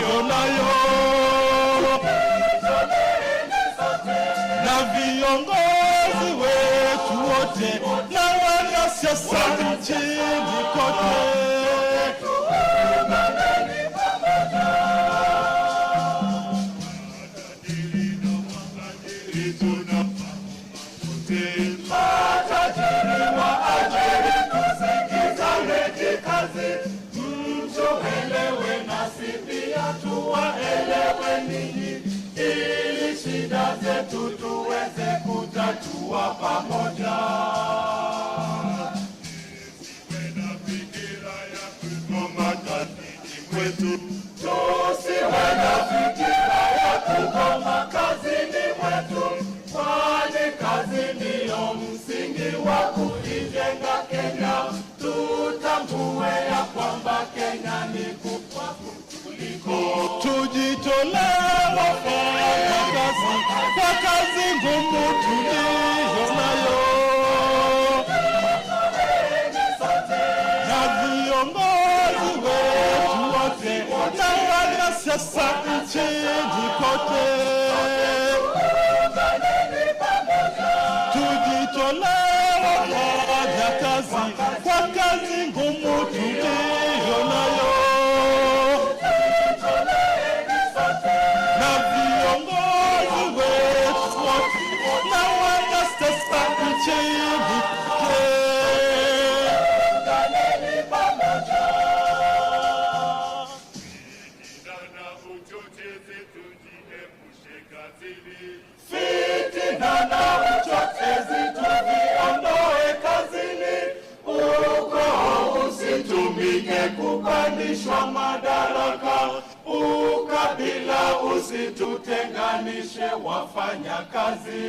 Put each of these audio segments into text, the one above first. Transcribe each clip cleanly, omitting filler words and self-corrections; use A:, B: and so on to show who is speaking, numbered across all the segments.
A: tuliyo nayo, na viongozi wetu wote na wanasiasa nchini kote. Ili shida zetu tuweze kutatua pamoja. Tusiwe na fikira ya kugoma kazini mwetu, kwani kazi ndiyo msingi wa kuijenga Kenya. Tutambue ya kwamba Kenya ni kubwa kuliko. Tujitolee wafanya kazi kwa kazi ngumu tuliyo nayo, na viongozi wetu wote na wanasiasa nchini kote. Tujitolee wafanya kazi kwa kazi ngumu tuliyo nayo, na viongozi wetu wote na wanasiasa nchini kote. Fitina na uchochezi tuviondoe kazini, uko usitumike kupandishwa madaraka, ukabila usitutenganishe wafanya kazi.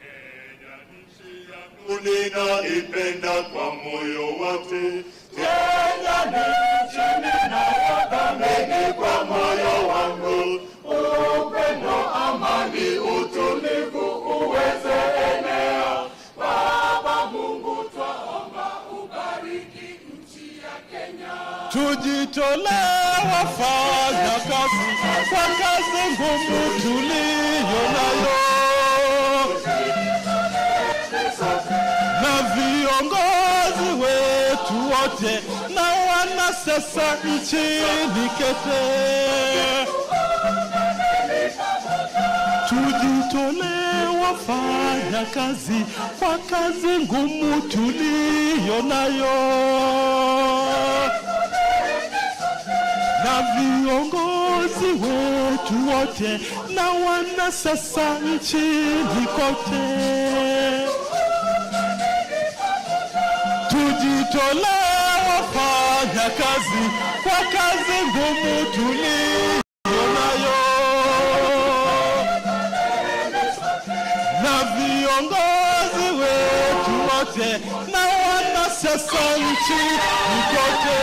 A: Kenya nchi yangu ninaipenda kwa moyo wote, Kenya ni nchi ninayothamini kwa moyo wangu. Upendo, amani, utulivu uweze enea. Baba Mungu twaomba ubariki nchi ya Kenya. Tujitolee wafanya kazi kwa kazi ngumu tuliyo nayo, na viongozi wetu wote na wanasiasa nchini kote. Tujitolee wafanya kazi kwa kazi ngumu tuliyo nayo, na viongozi wetu wote na wanasiasa nchini kote. Tujitolee wafanya kazi kwa kazi ngumu tuliyo nayo, na viongozi wetu wote na wanasiasa nchini kote.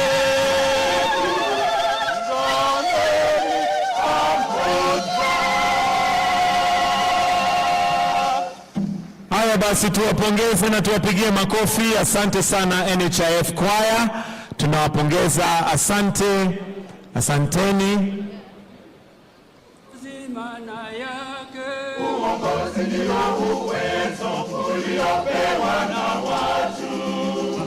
B: Haya basi, tuwapongeze na tuwapigie makofi. Asante sana NHIF Choir, tunawapongeza. Asante, asanteni.
A: Uongozi ndio uwezo uliopewa na watu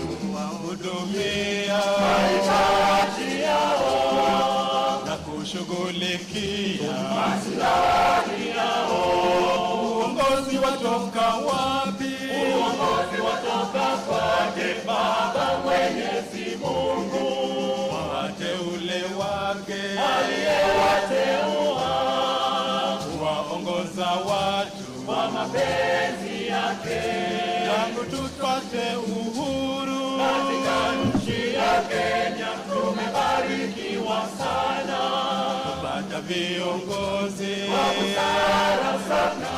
A: kuhudumia mahitaji yao na kushughulikia maslahi yao. Uongozi watoka wapi? Uongozi watoka kwake Baba Mwenyezi Mungu, wateule wake aliyewateua kuwaongoza watu kwa mapenzi yake. Tangu tupate uhuru katika nchi ya Kenya, tumebarikiwa sana kupata viongozi wa busara sana.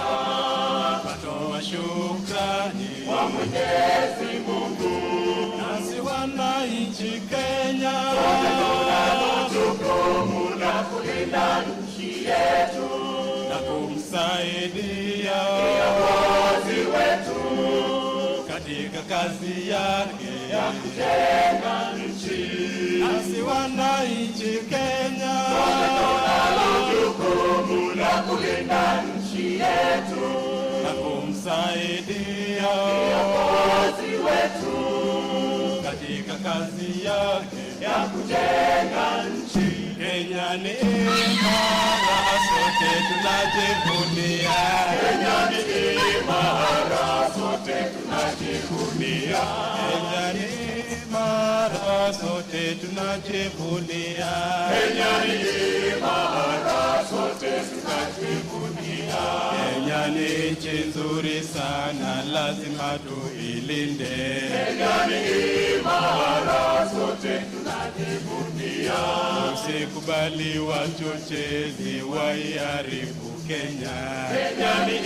A: Watoa shukrani kwa Mwenyezi Mungu, nasi wananchi Kenya tunalo jukumu la kulinda nchi yetu na kumsaidia kiongozi wetu katika kazi yake ya kujenga nchi. Nasi wananchi Kenya kazi yake ya kujenga nchi. Kenya ni imara, sote tunajivunia. Kenya ni imara, sote tunajivunia. Kenya ni imara, sote tunajivunia. Kenya ni imara, sote tunajivunia. Kenya ni nchi nzuri sana, lazima tuilinde. Kenya ni imara, sote tunajivunia. Usikubali wachochezi waiharibu Kenya. Kenya ni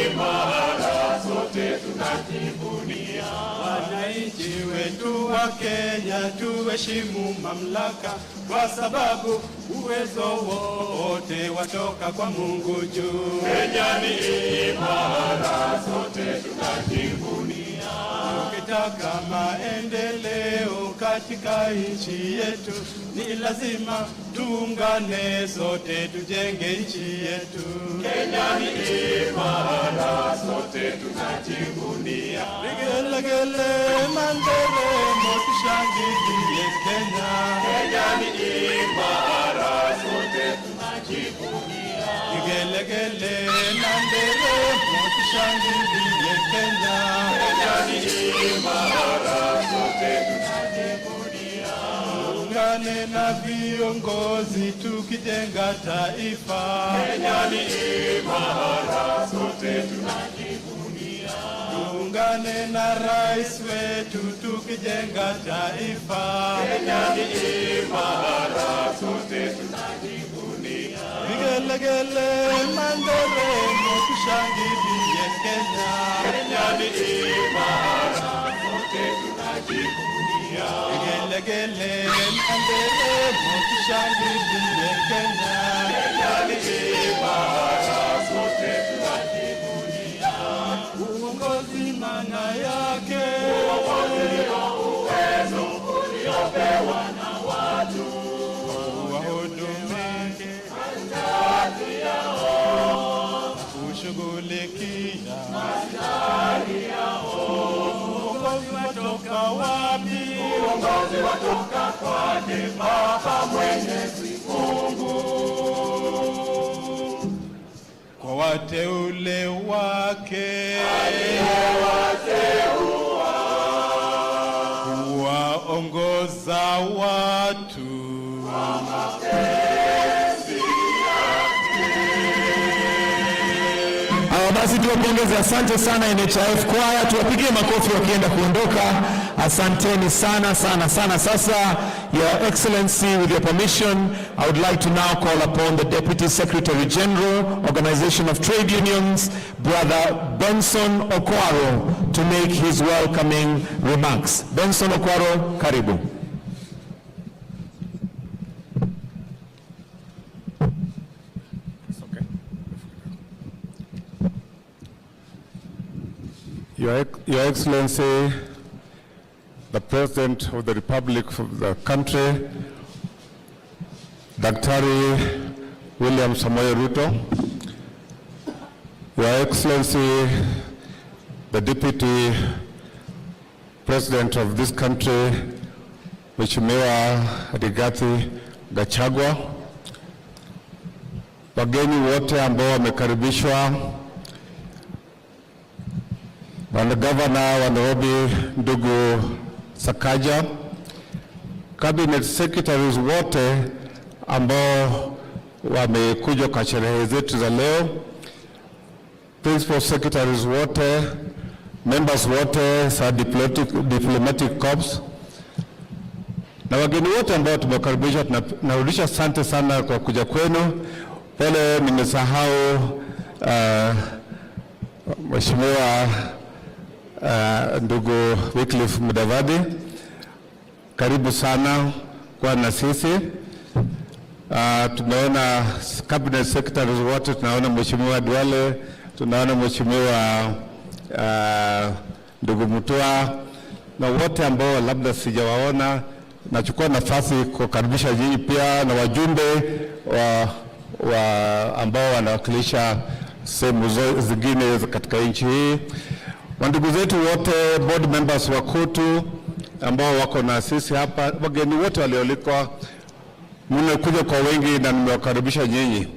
A: imara, sote tunajivunia. Wananchi wetu wa Kenya tuheshimu mamlaka, kwa sababu uwezo wote watoka kwa Mungu juu. Kenya ni imara, sote tunajivunia. Ukitaka maendeleo katika nchi yetu, ni lazima tuungane sote tujenge nchi yetu. Kenya ni imara, sote tunajivunia. Vigelegele na nderemo tushangilie Kenya. Kenya ni imara, sote tunajivunia. Vigelegele na nderemo tushangilie Kenya. Kenya ni imara, sote tunajivunia. Tuungane na viongozi tukijenga taifa. Kenya ni imara, sote tunajivunia. Tuungane na rais wetu tukijenga taifa. Kenya ni imara, sote tunajivunia. Vigelegele na nderemo tushangilie Kenya. Kenya ni imara, sote tunajivunia. Vigelegele na nderemo tushangilie Kenya. Kenya ni imara, sote tunajivunia. Uongozi maana yake uwezo uliopewa na watu wahudumike mahitaji yao, kushughulikia mahitaji yao. Uongozi watoka wapi? Uongozi watoka kwake Baba Mwenyezi Mungu, kwa wateule wake aliyewateua kuwaongoza watu kwa mapenzi yake.
B: Basi tuwapongeze, asante sana NHIF Choir, tuwapigie makofi wakienda kuondoka. Asanteni sana sana sana. Sasa, Your Excellency, with your permission, I would like to now call upon the Deputy Secretary General, Organization of Trade Unions, Brother Benson Okwaro, to make his welcoming remarks. Benson Okwaro, karibu.
C: Your Excellency, the President of the Republic of the country, Daktari William Samoei Ruto, Your Excellency, the Deputy President of this country, Mheshimiwa Rigathi Gachagua, wageni wote ambao wamekaribishwa, Bwana Gavana wa Nairobi ndugu Sakaja, Cabinet Secretaries wote ambao wamekuja kwa sherehe zetu za leo, Principal Secretaries wote, members wote sa diplomatic corps, na wageni wote ambao tumekaribishwa, tunarudisha asante sana kwa kuja kwenu. Pole nimesahau Mheshimiwa ndugu Wycliffe Mudavadi, karibu sana kwa na sisi. Tunaona Cabinet Secretaries wote, tunaona Mheshimiwa Duale, tunaona Mheshimiwa ndugu Mutua, na wote ambao labda sijawaona. Nachukua nafasi kukaribisha nyinyi pia na wajumbe ambao wanawakilisha sehemu zingine katika nchi hii. Wandugu zetu wote, board members wa COTU, ambao wako na sisi hapa, wageni wote walioalikwa, mmekuja kwa wengi na nimewakaribisha nyinyi.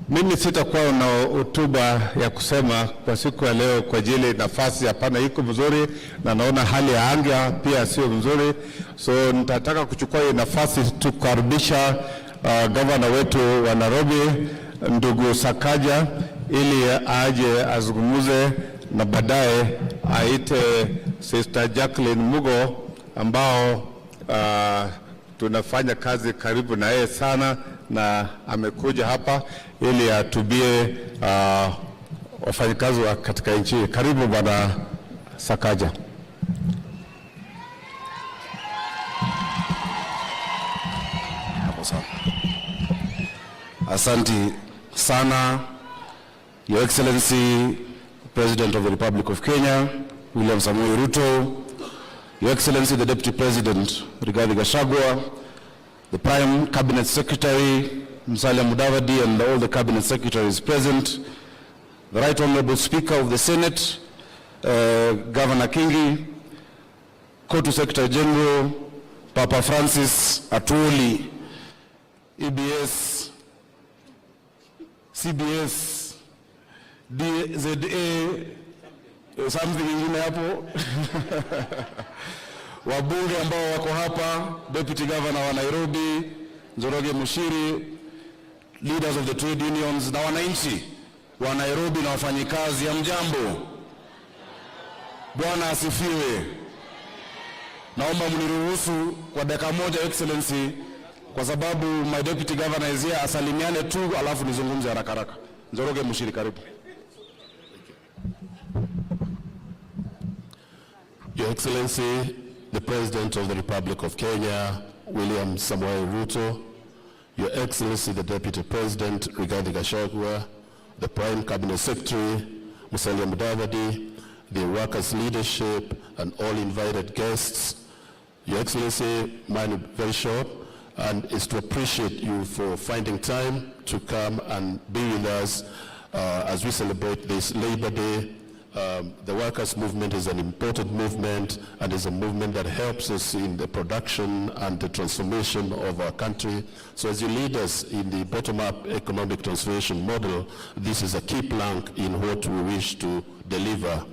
C: Mimi sitakuwa na hotuba ya kusema kwa siku ya leo kwa ajili nafasi hapana iko mzuri, na naona hali ya anga pia sio mzuri, so nitataka kuchukua hii nafasi tukaribisha gavana wetu wa Nairobi ndugu Sakaja ili aje azungumuze, na baadaye aite Sister Jacqueline Mugo ambao tunafanya kazi karibu na yeye sana, na amekuja hapa ili atubie wafanyikazi wa katika nchi. Karibu bwana Sakaja.
D: Asante sana, Your Excellency President of the Republic of Kenya, William Samoei Ruto, Your Excellency the Deputy President, Rigathi Gachagua, the Prime Cabinet Secretary, Musalia Mudavadi, and all the Cabinet Secretaries present, the Right Honorable Speaker of the Senate, Governor Kingi, COTU Secretary General, Papa Francis Atwoli, EBS, CBS, DZA, something ingine hapo, wabunge ambao wako hapa, Deputy Governor wa Nairobi, Njoroge Mushiri, leaders of the trade unions, na wananchi wa Nairobi na wafanyikazi, ya mjambo. Bwana asifiwe. Naomba mniruhusu kwa dakika moja, Excellency, kwa sababu my Deputy Governor is here, asalimiane tu alafu nizungumze haraka haraka. Njoroge Mushiri, karibu.
E: Your Excellency, the President of the Republic of Kenya, William Samoei Ruto, Your Excellency, the Deputy President, Rigathi Gachagua, the Prime Cabinet Secretary, Musalia Mudavadi, the workers' leadership, and all invited guests. Your Excellency, mine very short, and is to appreciate you for finding time to come and be with us as we celebrate this Labor Day. The workers' movement is an important movement, and is a movement that helps us in the production and the transformation of our country. So as you lead us in the bottom-up economic transformation model, this is a key plank in what we wish to deliver.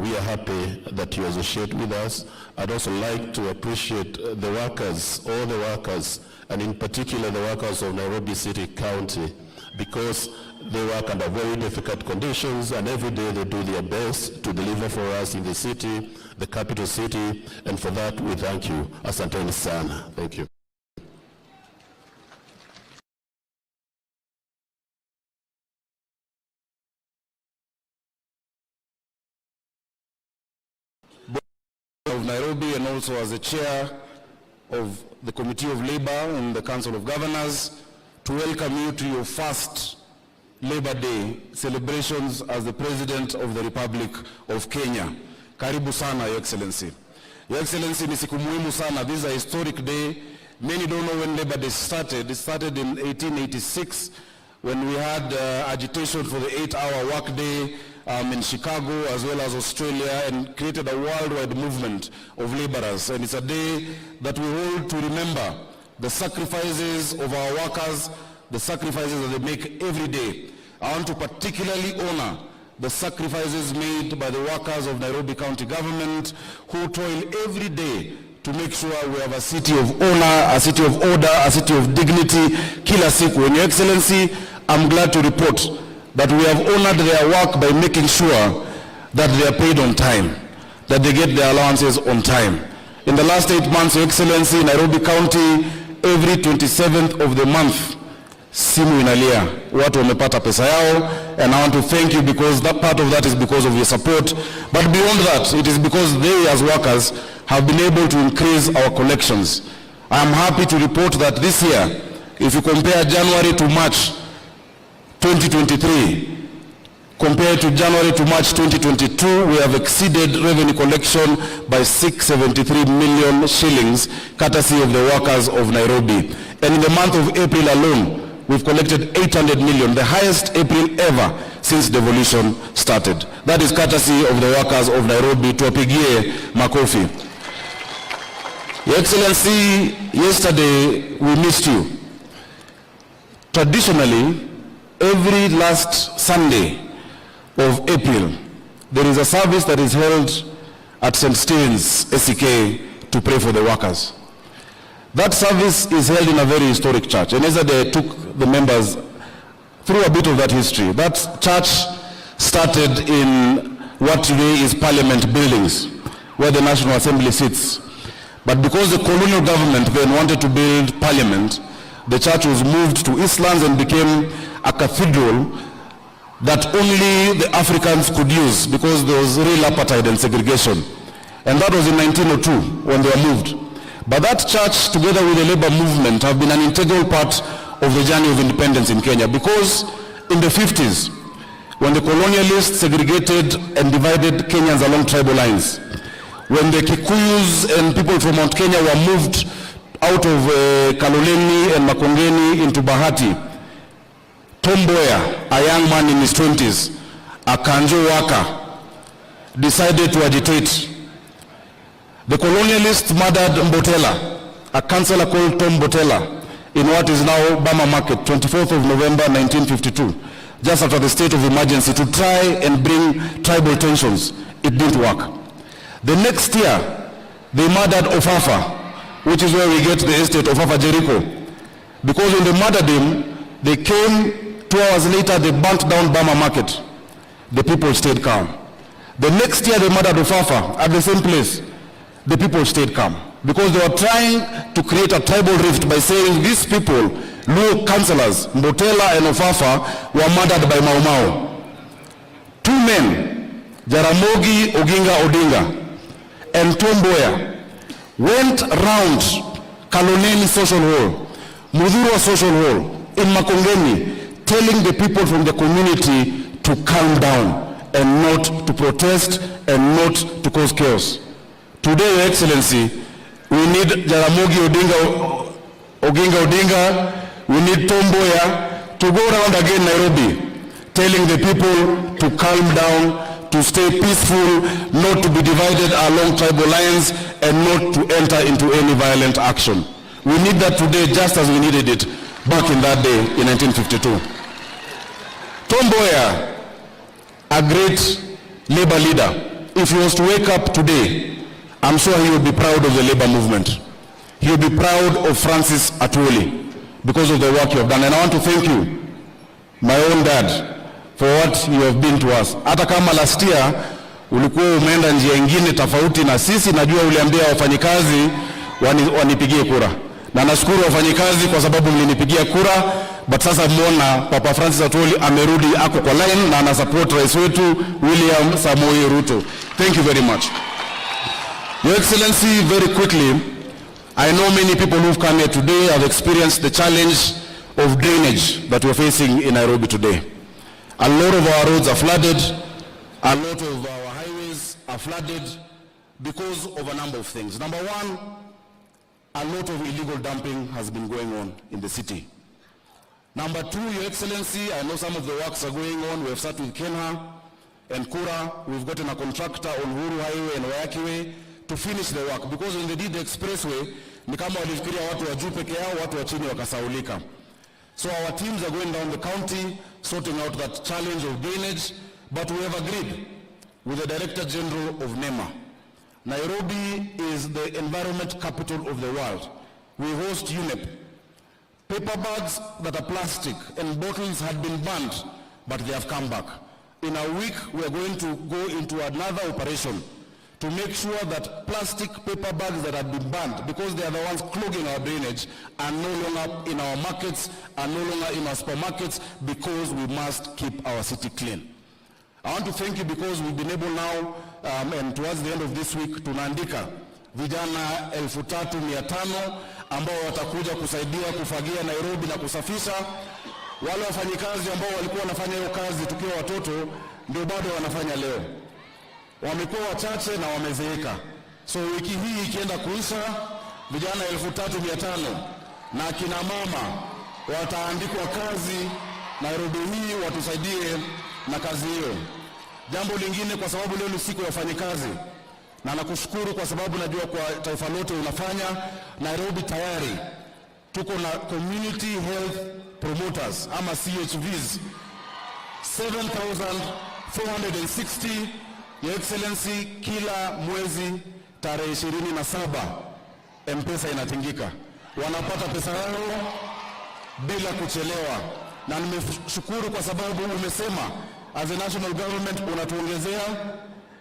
E: We are happy that you associate with us. I'd also like to appreciate the workers, all the workers, and in particular the workers of Nairobi City County, because they work under very difficult conditions, and every day they do their best to deliver for us in the city, the capital city, and for that we thank you. Asanteni sana. Thank you.
D: Of Nairobi, and also as the chair of the Committee of Labor and the Council of Governors, to welcome you to your first Labor Day celebrations as the President of the Republic of Kenya. Karibu sana, Your Excellency. Your Excellency, ni siku muhimu sana. This is a historic day. Many don't know when Labor Day started. It started in 1886 when we had agitation for the 8-hour workday in Chicago as well as Australia, and created a worldwide movement of laborers. And it's a day that we hold to remember the sacrifices of our workers, the sacrifices that they make every day. I want to particularly honor the sacrifices made by the workers of Nairobi County Government, who toil every day to make sure we have a city of honor, a city of order, a city of dignity, kila siku. And Your Excellency, I'm glad to report that we have honored their work by making sure that they are paid on time, that they get their allowances on time. In the last 8 months, Your Excellency, Nairobi County, every 27th of the month, simu inalia, watu wamepata pesa yao, and I want to thank you because that part of that is because of your support. But beyond that, it is because they as workers have been able to increase our collections. I am happy to report that this year, if you compare January to March 2023, compared to January to March 2022, we have exceeded revenue collection by 673 million shillings, courtesy of the workers of Nairobi. And in the month of April alone, we've collected 800 million, the highest April ever since devolution started. That is courtesy of the workers of Nairobi. Tuwapigie makofi. Your Excellency, yesterday we missed you. Traditionally, every last Sunday of April, there is a service that is held at St. Stephen's, SEK, to pray for the workers. That service is held in a very historic church, and yesterday I took the members through a bit of that history. That church started in what today is Parliament buildings, where the National Assembly sits. But because the colonial government then wanted to build Parliament, the church was moved to Eastlands and became a cathedral that only the Africans could use because there was real apartheid and segregation. And that was in 1902 when they were moved. But that church, together with the labor movement, have been an integral part of the journey of independence in Kenya, because in the 50s, when the colonialists segregated and divided Kenyans along tribal lines, when the Kikuyus and people from Mount Kenya were moved out of Kaloleni and Makongeni into Bahati, Tom Mboya, a young man in his 20s, a Kanjo worker, decided to agitate. The colonialists murdered Mbotela, a councillor called Tom Mbotela, in what is now Bama Market, 24th of November 1952, just after the state of emergency, to try and bring tribal tensions. It didn't work. The next year, they murdered Ofafa, which is where we get the estate of Ofafa Jericho. Because when they murdered him, they came 2 hours later, they burnt down Bama Market. The people stayed calm. The next year, they murdered Ofafa at the same place. The people stayed calm, because they were trying to create a tribal rift by saying these people, Luo councillors, Mbotela and Ofafa, were murdered by Mau Mau. 2 men, Jaramogi Oginga Odinga and Tom Mboya, went round Kaloleni Social Hall, Mudhurwa Social Hall, in Makongeni, telling the people from the community to calm down and not to protest and not to cause chaos. Today, Your Excellency, we need Jaramogi Oginga Odinga, we need Tom Mboya to go around again Nairobi, telling the people to calm down, to stay peaceful, not to be divided along tribal lines, and not to enter into any violent action. We need that today just as we needed it back in that day in 1952. Tom Mboya, a great labor leader, if he was to wake up today, I'm sure he will be proud of the labor movement. He will be proud of Francis Atwoli because of the work you have done. And I want to thank you, my own dad, for what you have been to us. Hata kama last year ulikuwa umeenda njia ingine tofauti na sisi, najua uliambia wafanyikazi wanipigie kura. Na nashukuru wafanyikazi kwa sababu mlinipigia kura, but sasa muona Papa Francis Atwoli amerudi, ako kwa line na ana support rais wetu William Samoei Ruto. Thank you very much. Your Excellency, very quickly, I know many people who've come here today have experienced the challenge of drainage that we're facing in Nairobi today. A lot of our roads are flooded, a lot of our highways are flooded because of a number of things. Number one, a lot of illegal dumping has been going on in the city. Number two, Your Excellency, I know some of the works are going on. We have started with Kenha and Kura. We've gotten a contractor on Uhuru Highway and Wayaki Way to finish the work, because when they did the expressway, ni kama walifikiria watu wa juu peke yao, watu wa chini wakasaulika. So our teams are going down the county, sorting out that challenge of drainage, but we have agreed with the Director General of NEMA. Nairobi is the environment capital of the world. We host UNEP. Paper bags that are plastic and bottles had been banned, but they have come back. In a week, we are going to go into another operation to make sure that plastic paper bags that have been banned, because they are the ones clogging our drainage, are no longer in our markets, are no longer in our supermarkets, because we must keep our city clean. I want to thank you because we've been able now, and towards the end of this week, tunaandika vijana 3,500 ambao watakuja kusaidia kufagia Nairobi na kusafisha. Wale wafanyikazi ambao walikuwa wanafanya hiyo kazi tukiwa watoto ndio bado wanafanya leo. Wamekuwa wachache na wamezeeka. So wiki hii ikienda kuisha, vijana 3,500 na kina mama wataandikwa kazi Nairobi hii, watusaidie na kazi hiyo. Jambo lingine, kwa sababu leo ni siku ya wafanyikazi, na nakushukuru kwa sababu najua kwa taifa lote unafanya. Nairobi tayari tuko na community health promoters ama CHVs 7,460. Your Excellency, kila mwezi tarehe 27 M-Pesa inatingika, wanapata pesa yao bila kuchelewa, na nimeshukuru kwa sababu umesema as a national government unatuongezea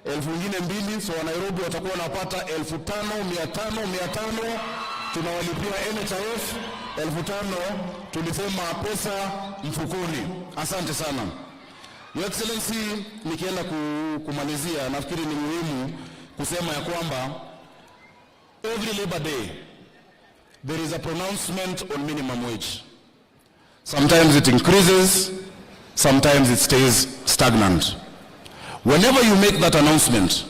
D: 2,000, so Nairobi watakuwa wanapata 5,500 tunawalipia NHIF 5,000, tulisema pesa mfukoni. Asante sana Your Excellency. Nikienda kumalizia, nafikiri ni muhimu kusema ya kwamba every Labor Day there is a pronouncement on minimum wage. Sometimes it increases, sometimes it stays stagnant. Whenever you make that announcement,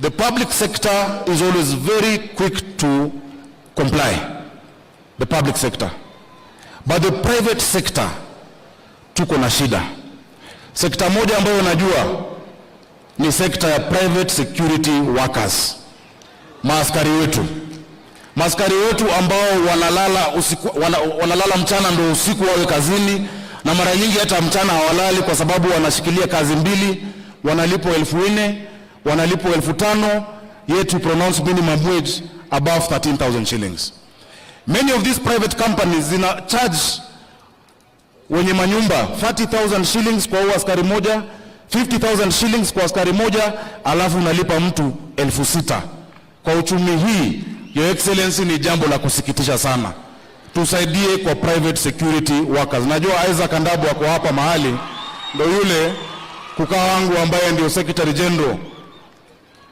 D: the public sector is always very quick to comply, the public sector. But the private sector, tuko na shida. Sekta moja ambayo najua ni sekta ya private security workers. Maaskari wetu ambao wanalala mchana ndio usiku wawe kazini, na mara nyingi hata mchana hawalali kwa sababu wanashikilia kazi mbili, wanalipo 4,000, wanalipo 5,000, yet to pronounce minimum wage above 13,000 shillings. Many of these private companies zina charge wenye manyumba 30,000 shillings kwa askari moja, 50,000 shillings kwa askari moja, alafu unalipa mtu 6,000. Kwa uchumi hii, Your Excellency, ni jambo la kusikitisha sana. Tusaidie kwa private security workers. Najua Isaac Kandabu wako hapa mahali, ndio yule kuka wangu ambaye ndio Secretary General.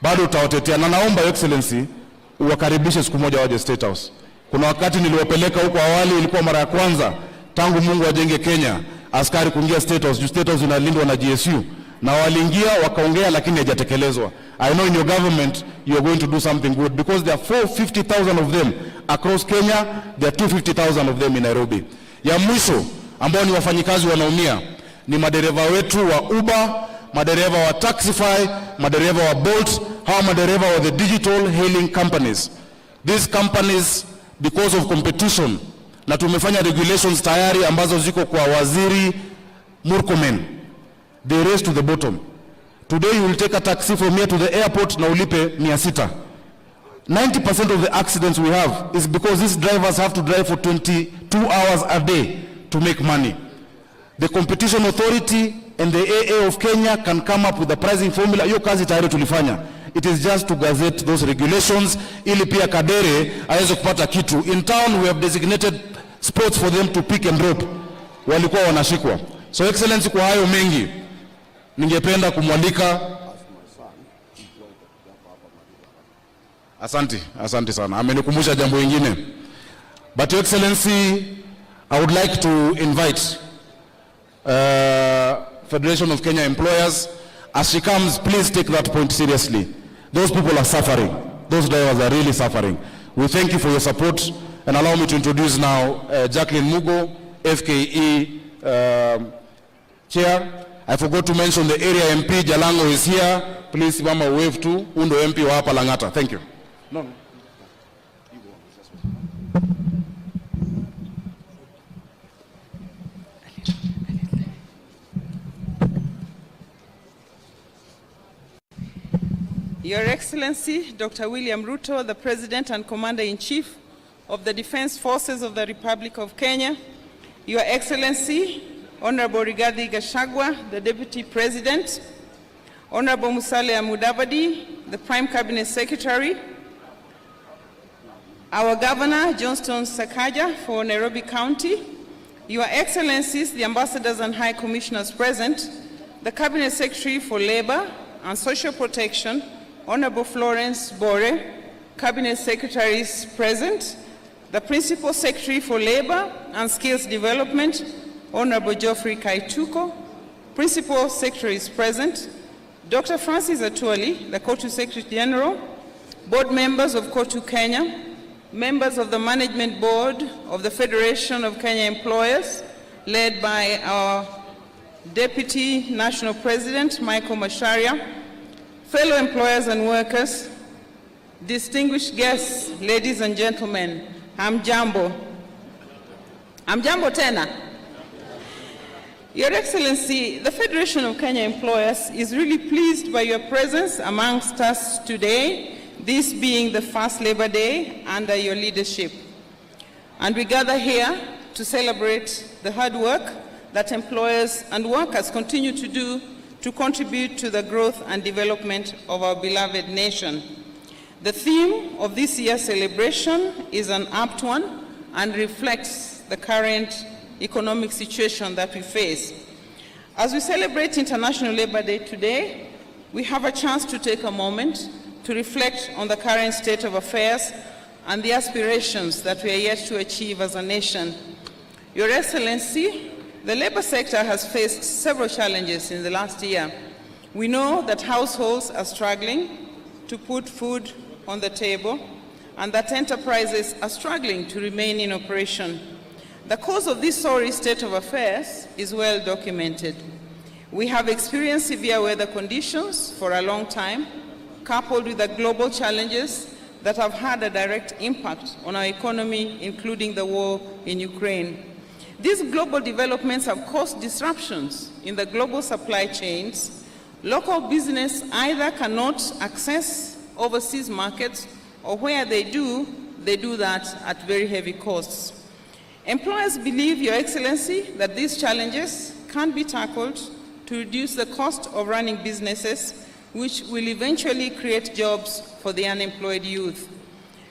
D: Bado utawatetea, na naomba Your Excellency uwakaribishe siku moja waje State House. Kuna wakati niliwapeleka huko awali, ilikuwa mara ya kwanza tangu Mungu ajenge Kenya askari kuingia State House. State House inalindwa na GSU, na waliingia wakaongea, lakini hajatekelezwa. I know in your government you are going to do something good, because there are 450,000 of them across Kenya, there are 250,000 of them in Nairobi. Ya mwisho ambao ni wafanyikazi wanaumia ni madereva wetu wa Uber, madereva wa Taxify, madereva wa Bolt, hawa madereva wa the digital hailing companies. These companies, because of competition, na tumefanya regulations tayari ambazo ziko kwa Waziri Murkomen, they race to the bottom. Today you will take a taxi from here to the airport na ulipe 600. 90% of the accidents we have is because these drivers have to drive for 22 hours a day to make money. The Competition Authority and the AA of Kenya can come up with a pricing formula. Hiyo kazi tayari tulifanya. It is just to gazette those regulations ili pia Kadere aweze kupata kitu. In town we have designated spots for them to pick and drop. Walikuwa wanashikwa. So Excellency, kwa hayo mengi ningependa kumwalika. Asante sana. Amenikumbusha jambo lingine. But Your Excellency, I would like to invite Federation of Kenya Employers, as she comes, please take that point seriously. Those people are suffering. Those drivers are really suffering. We thank you for your support, and allow me to introduce now Jacqueline Mugo, FKE Chair. I forgot to mention the area MP, Jalango, is here. Please, Mama, wave to Undo MP wa hapa Langata. Thank you. No.
F: Your Excellency, Dr. William Ruto, the President and Commander-in-Chief of the Defense Forces of the Republic of Kenya, Your Excellency, Honorable Rigathi Gachagua, the Deputy President, Honorable Musalia Mudavadi, the Prime Cabinet Secretary, our Governor, Johnston Sakaja for Nairobi County, Your Excellencies, the Ambassadors and High Commissioners present, the Cabinet Secretary for Labor and Social Protection, Honorable Florence Bore, Cabinet Secretaries present, the Principal Secretary for Labor and Skills Development, Honorable Geoffrey Kaituko, Principal Secretaries present, Dr. Francis Atwoli, the COTU Secretary General, board members of COTU Kenya, members of the Management Board of the Federation of Kenya Employers, led by our Deputy National President, Michael Macharia, fellow employers and workers, distinguished guests, ladies and gentlemen, hamjambo. Hamjambo tena. Your Excellency, the Federation of Kenya Employers is really pleased by your presence amongst us today, this being the first Labor Day under your leadership. And we gather here to celebrate the hard work that employers and workers continue to do to contribute to the growth and development of our beloved nation. The theme of this year's celebration is an apt one and reflects the current economic situation that we face. As we celebrate International Labor Day today, we have a chance to take a moment to reflect on the current state of affairs and the aspirations that we are yet to achieve as a nation. Your Excellency, the labor sector has faced several challenges in the last year. We know that households are struggling to put food on the table and that enterprises are struggling to remain in operation. The cause of this sorry state of affairs is well documented. We have experienced severe weather conditions for a long time, coupled with the global challenges that have had a direct impact on our economy, including the war in Ukraine. These global developments have caused disruptions in the global supply chains. Local business either cannot access overseas markets, or where they do that at very heavy costs. Employers believe, Your Excellency, that these challenges can be tackled to reduce the cost of running businesses, which will eventually create jobs for the unemployed youth.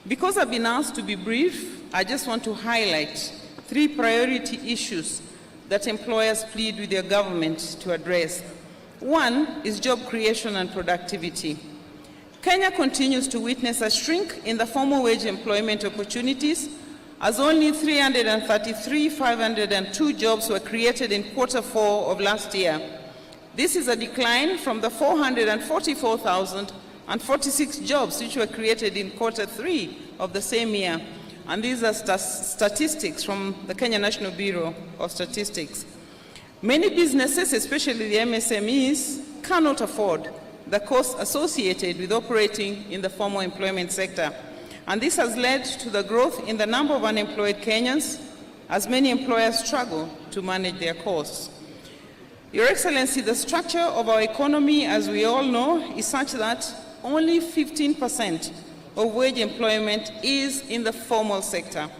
F: Because I've been asked to be brief, I just want to highlight 3 priority issues that employers plead with your government to address. One is job creation and productivity. Kenya continues to witness a shrink in the formal wage employment opportunities, as only 333,502 jobs were created in Q4 of last year. This is a decline from the 444,046 jobs which were created in Q3 of the same year. And these are statistics from the Kenya National Bureau of Statistics. Many businesses, especially the MSMEs, cannot afford the costs associated with operating in the formal employment sector. And this has led to the growth in the number of unemployed Kenyans, as many employers struggle to manage their costs. Your Excellency, the structure of our economy, as we all know, is such that only 15% of wage employment is in the formal sector.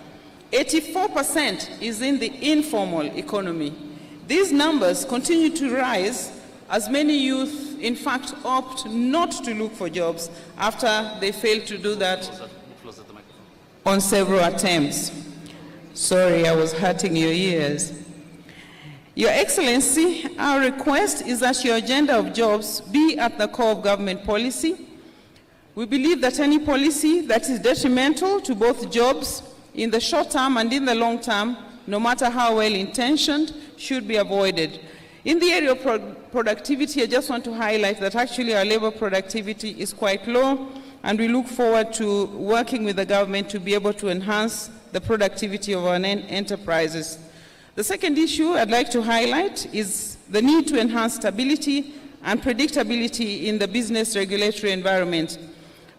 F: 84% is in the informal economy. These numbers continue to rise as many youth, in fact, opt not to look for jobs after they fail to do that on several attempts. Sorry, I was hurting your ears. Your Excellency, our request is that your agenda of jobs be at the core of government policy. We believe that any policy that is detrimental to both jobs in the short term and in the long term, no matter how well-intentioned, should be avoided. In the area of productivity, I just want to highlight that actually our labor productivity is quite low, and we look forward to working with the government to be able to enhance the productivity of our enterprises. The second issue I'd like to highlight is the need to enhance stability and predictability in the business regulatory environment.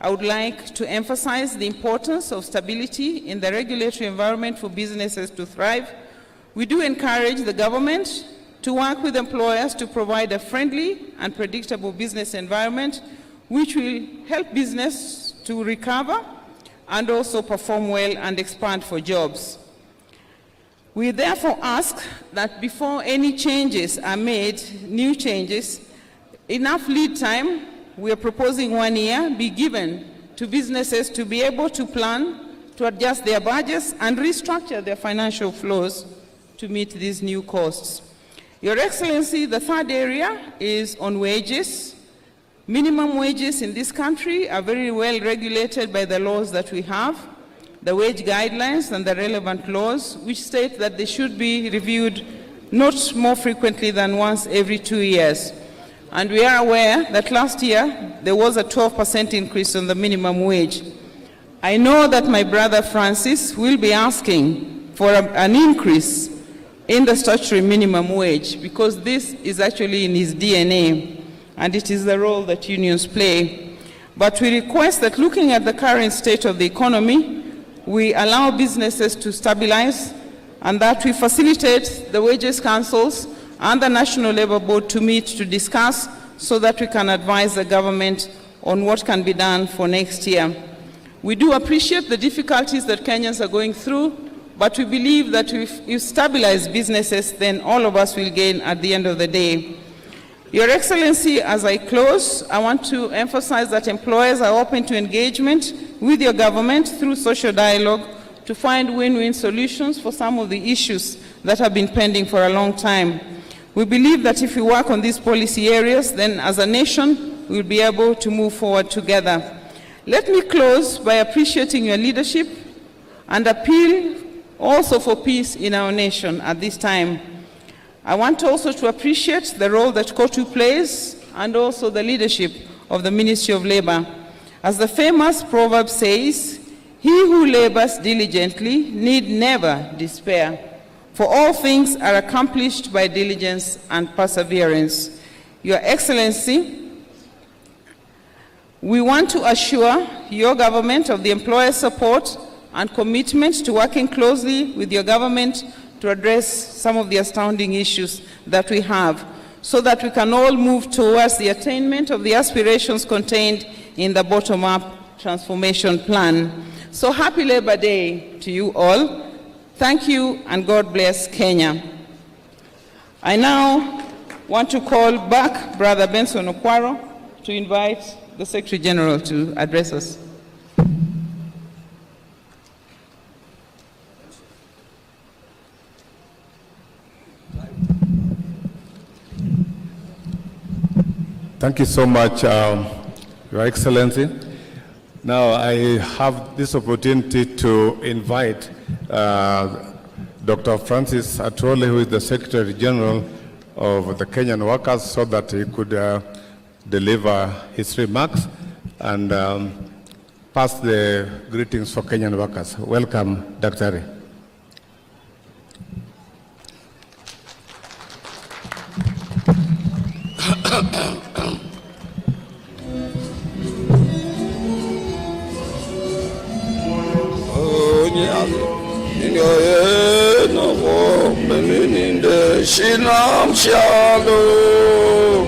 F: I would like to emphasize the importance of stability in the regulatory environment for businesses to thrive. We do encourage the government to work with employers to provide a friendly and predictable business environment which will help business to recover and also perform well and expand for jobs. We therefore ask that before any changes are made, new changes, enough lead time, we are proposing 1 year, be given to businesses to be able to plan, to adjust their budgets and restructure their financial flows to meet these new costs. Your Excellency, the third area is on wages. Minimum wages in this country are very well regulated by the laws that we have, the wage guidelines and the relevant laws, which state that they should be reviewed not more frequently than once every 2 years. And we are aware that last year there was a 12% increase on the minimum wage. I know that my brother Francis will be asking for an increase in the statutory minimum wage because this is actually in his DNA and it is the role that unions play. But we request that, looking at the current state of the economy, we allow businesses to stabilize, and that we facilitate the wages councils and the National Labour Board to meet to discuss, so that we can advise the government on what can be done for next year. We do appreciate the difficulties that Kenyans are going through, but we believe that if you stabilize businesses, then all of us will gain at the end of the day. Your Excellency, as I close, I want to emphasize that employers are open to engagement with your government through social dialogue to find win-win solutions for some of the issues that have been pending for a long time. We believe that if we work on these policy areas, then as a nation, we'll be able to move forward together. Let me close by appreciating your leadership and appeal also for peace in our nation at this time. I want also to appreciate the role that COTU plays and also the leadership of the Ministry of Labor. As the famous proverb says, "He who labors diligently need never despair, for all things are accomplished by diligence and perseverance." Your Excellency, we want to assure your government of the employer support and commitment to working closely with your government to address some of the astounding issues that we have, so that we can all move towards the attainment of the aspirations contained in the bottom-up transformation plan. So happy Labor Day to you all. Thank you, and God bless Kenya. I now want to call back Brother Benson Okwaro to invite the Secretary General to address us.
C: Thank you so much, Your Excellency. Now I have this opportunity to invite Dr. Francis Atwoli, who is the Secretary General of the Kenyan Workers, so that he could deliver his remarks and pass the greetings for Kenyan workers. Welcome, Dr.
G: Shinam Shalom,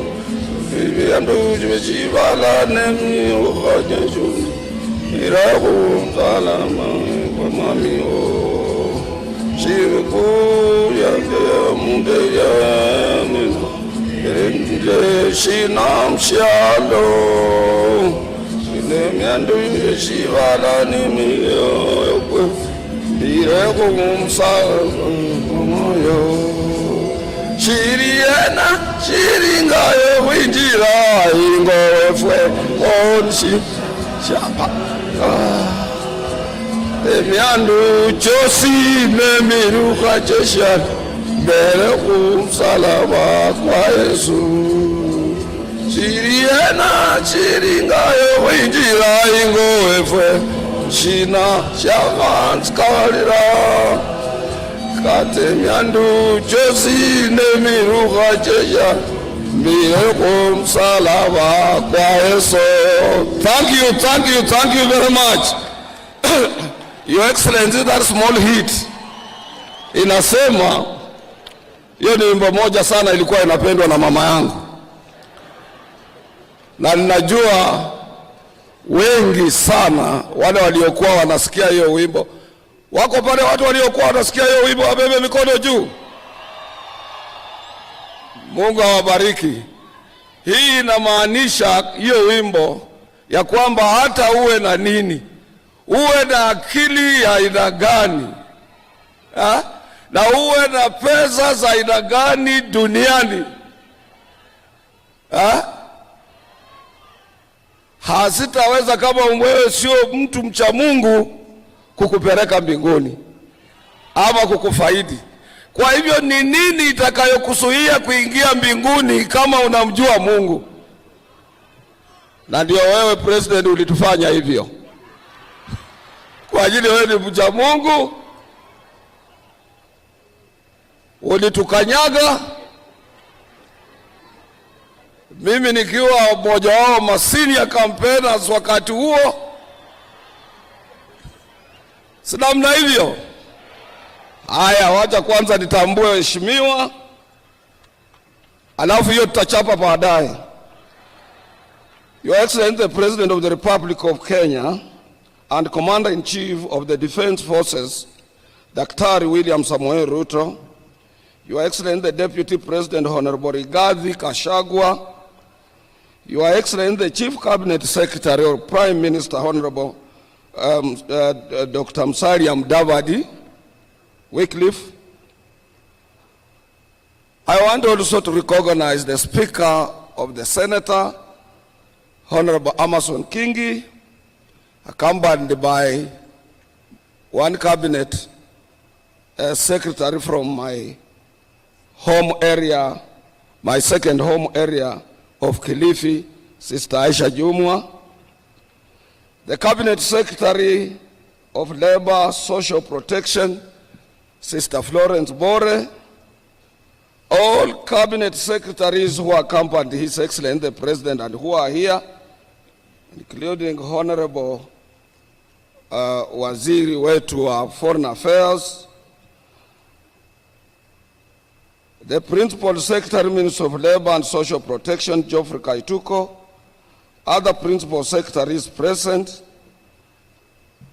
G: Viviandu Jivala Nemi Hajaju, Irabu Salama, Mamio, Shivu Mundeya, Shinam Shalom, Viviandu Jivala Nemi, Irabu Salama. Shiriana, Shiringa, Windira, Ingo, Fue, Onshi, Shapa. Emiandu, Josi, Nemiruka, Jeshan, Berekum, Salama, Kwaesu. Shiriana, Shiringa, Windira, Ingo, Fue, Shina, Shaman, Skalira. Katemiandu Josi Nemiruka Jesha Mirekum Salava Kwaeso. Thank you very much. Your Excellency, that small hit inasema, hiyo ni wimbo moja sana ilikuwa inapendwa na mama yangu, na ninajua wengi sana wale waliokuwa wanasikia hiyo wimbo. Wako pale watu waliokuwa wanasikia hiyo wimbo, wabebe mikono juu. Mungu awabariki. Hii inamaanisha hiyo wimbo ya kwamba hata uwe na nini, uwe na akili ya aina gani, na uwe na pesa za aina gani duniani, hasitaweza kama wewe sio mtu mcha Mungu kukupeleka mbinguni ama kukufaidi. Kwa hivyo ni nini itakayokuzuia kuingia mbinguni kama unamjua Mungu? Na ndio wewe President ulitufanya hivyo. Kwa ajili wewe ni mcha Mungu, ulitukanyaga mimi nikiwa mmoja wao ma senior campaigners wakati huo. Si namna hivyo? Haya, wacha kwanza nitambue heshimiwa, alafu hiyo tutachapa baadaye. Your Excellency the President of the Republic of Kenya and Commander-in-Chief of the Defense Forces, Daktari William Samoei Ruto, Your Excellency the Deputy President Honorable Rigathi Gachagua, Your Excellency the Chief Cabinet Secretary or Prime Minister Honorable Dr. Musalia Mudavadi, Wycliffe. I want also to recognize the Speaker of the Senator, Honorable Amason Kingi, accompanied by one cabinet secretary from my home area, my second home area of Kilifi, Sister Aisha Jumwa, the cabinet secretary of Labor Social Protection, Sister Florence Bore, all cabinet secretaries who accompanied His Excellency the President and who are here, including Honorable Waziri wetu wa Foreign Affairs, the Principal Secretary Minister of Labor and Social Protection, Geoffrey Kaituko, other Principal Secretaries present,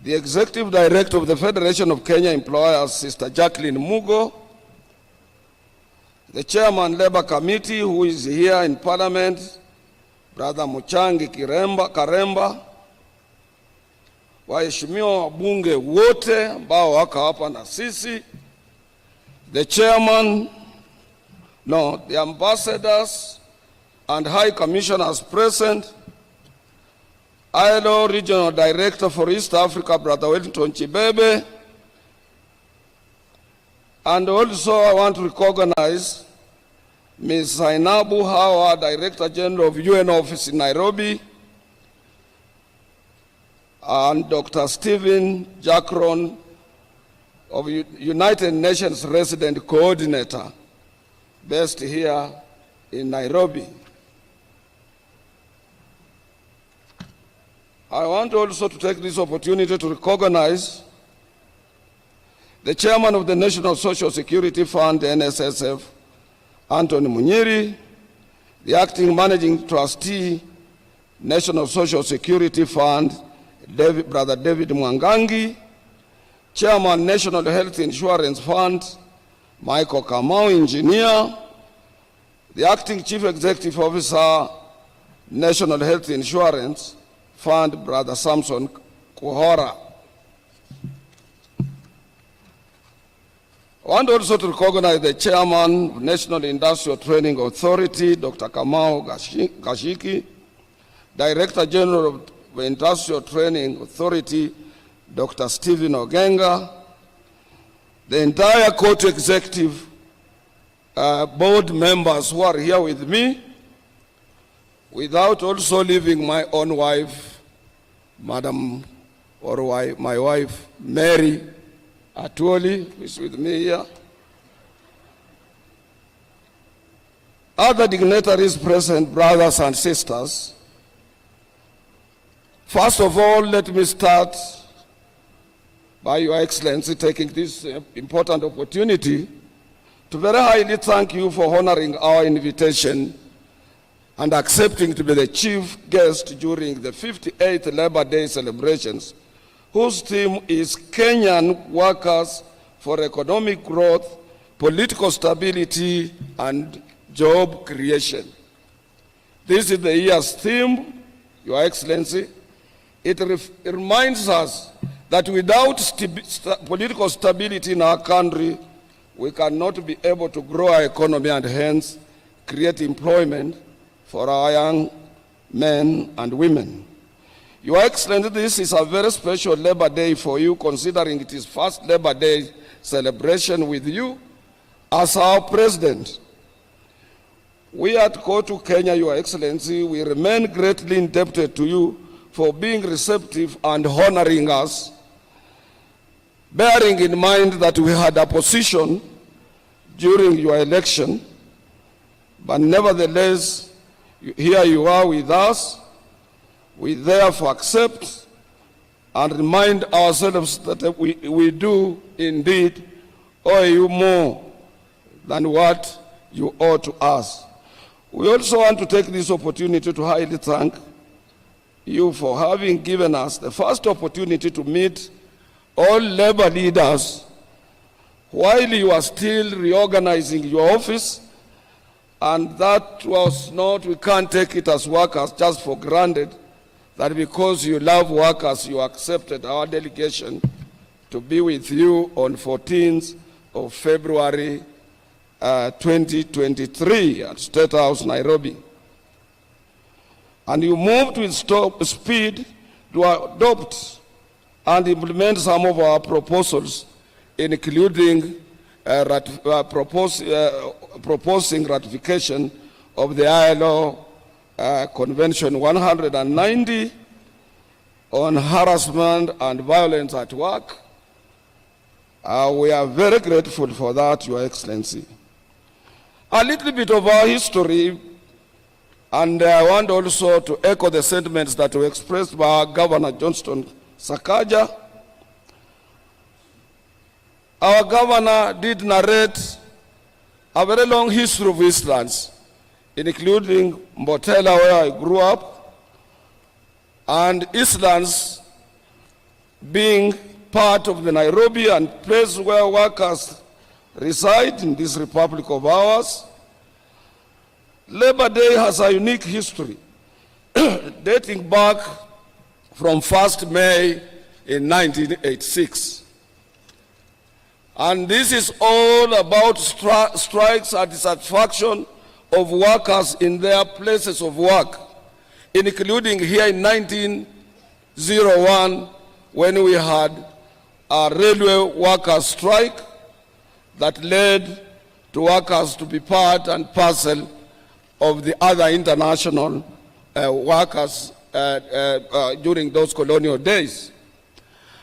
G: the Executive Director of the Federation of Kenya Employers, Sister Jacqueline Mugo, the Chairman Labor Committee who is here in Parliament, Brother Muchangi Karemba, waheshimiwa wabunge wote ambao wako hapa na sisi, the chairman, the ambassadors and high commissioners present, ILO Regional Director for East Africa, Brother Wellington Chibebe, and also I want to recognize Ms. Zainabu Hawa, Director General of UN Office in Nairobi, and Dr. Stephen Jackron of United Nations Resident Coordinator, based here in Nairobi. I want also to take this opportunity to recognize the Chairman of the National Social Security Fund, NSSF, Anthony Munyiri, the Acting Managing Trustee, National Social Security Fund, Brother David Mwangangi, Chairman, National Health Insurance Fund, Michael Kamau, Engineer, the Acting Chief Executive Officer, National Health Insurance Fund, Brother Samson Kuhora. I want also to recognize the Chairman of National Industrial Training Authority, Dr. Kamau Gashiki, Director General of the Industrial Training Authority, Dr. Stephen Ogenga, the entire COTU executive board members who are here with me, without also leaving my own wife, Madam, or my wife, Mary Atuoli, who is with me here. Other dignitaries present, brothers and sisters. First of all, let me start by Your Excellency taking this important opportunity to very highly thank you for honoring our invitation and accepting to be the chief guest during the 58th Labor Day celebrations, whose theme is Kenyan Workers for Economic Growth, Political Stability, and Job Creation. This is the year's theme, Your Excellency. It reminds us that without political stability in our country, we cannot be able to grow our economy and hence create employment for our young men and women. Your Excellency, this is a very special Labor Day for you, considering it is first Labor Day celebration with you as our President. We at COTU Kenya, Your Excellency, we remain greatly indebted to you for being receptive and honoring us, bearing in mind that we had opposition during your election, but nevertheless, Here you are with us. We therefore accept and remind ourselves that we do indeed owe you more than what you owe to us. We also want to take this opportunity to highly thank you for having given us the first opportunity to meet all labor leaders while you are still reorganizing your office, and that was not, we can't take it as workers just for granted, that because you love workers, you accepted our delegation to be with you on 14th of February 2023 at State House, Nairobi. And you moved with speed to adopt and implement some of our proposals, including proposing ratification of the ILO Convention 190 on harassment and violence at work. We are very grateful for that, Your Excellency. A little bit of our history, and I want also to echo the sentiments that were expressed by our Governor Johnston Sakaja. Our governor did narrate a very long history of Eastlands, including Mbotela, where I grew up, and Eastlands being part of the Nairobi and place where workers reside in this republic of ours. Labor Day has a unique history dating back from 1st May in 1986. And this is all about strikes and dissatisfaction of workers in their places of work, including here in 1901 when we had a railway workers' strike that led to workers to be part and parcel of the other international workers during those colonial days.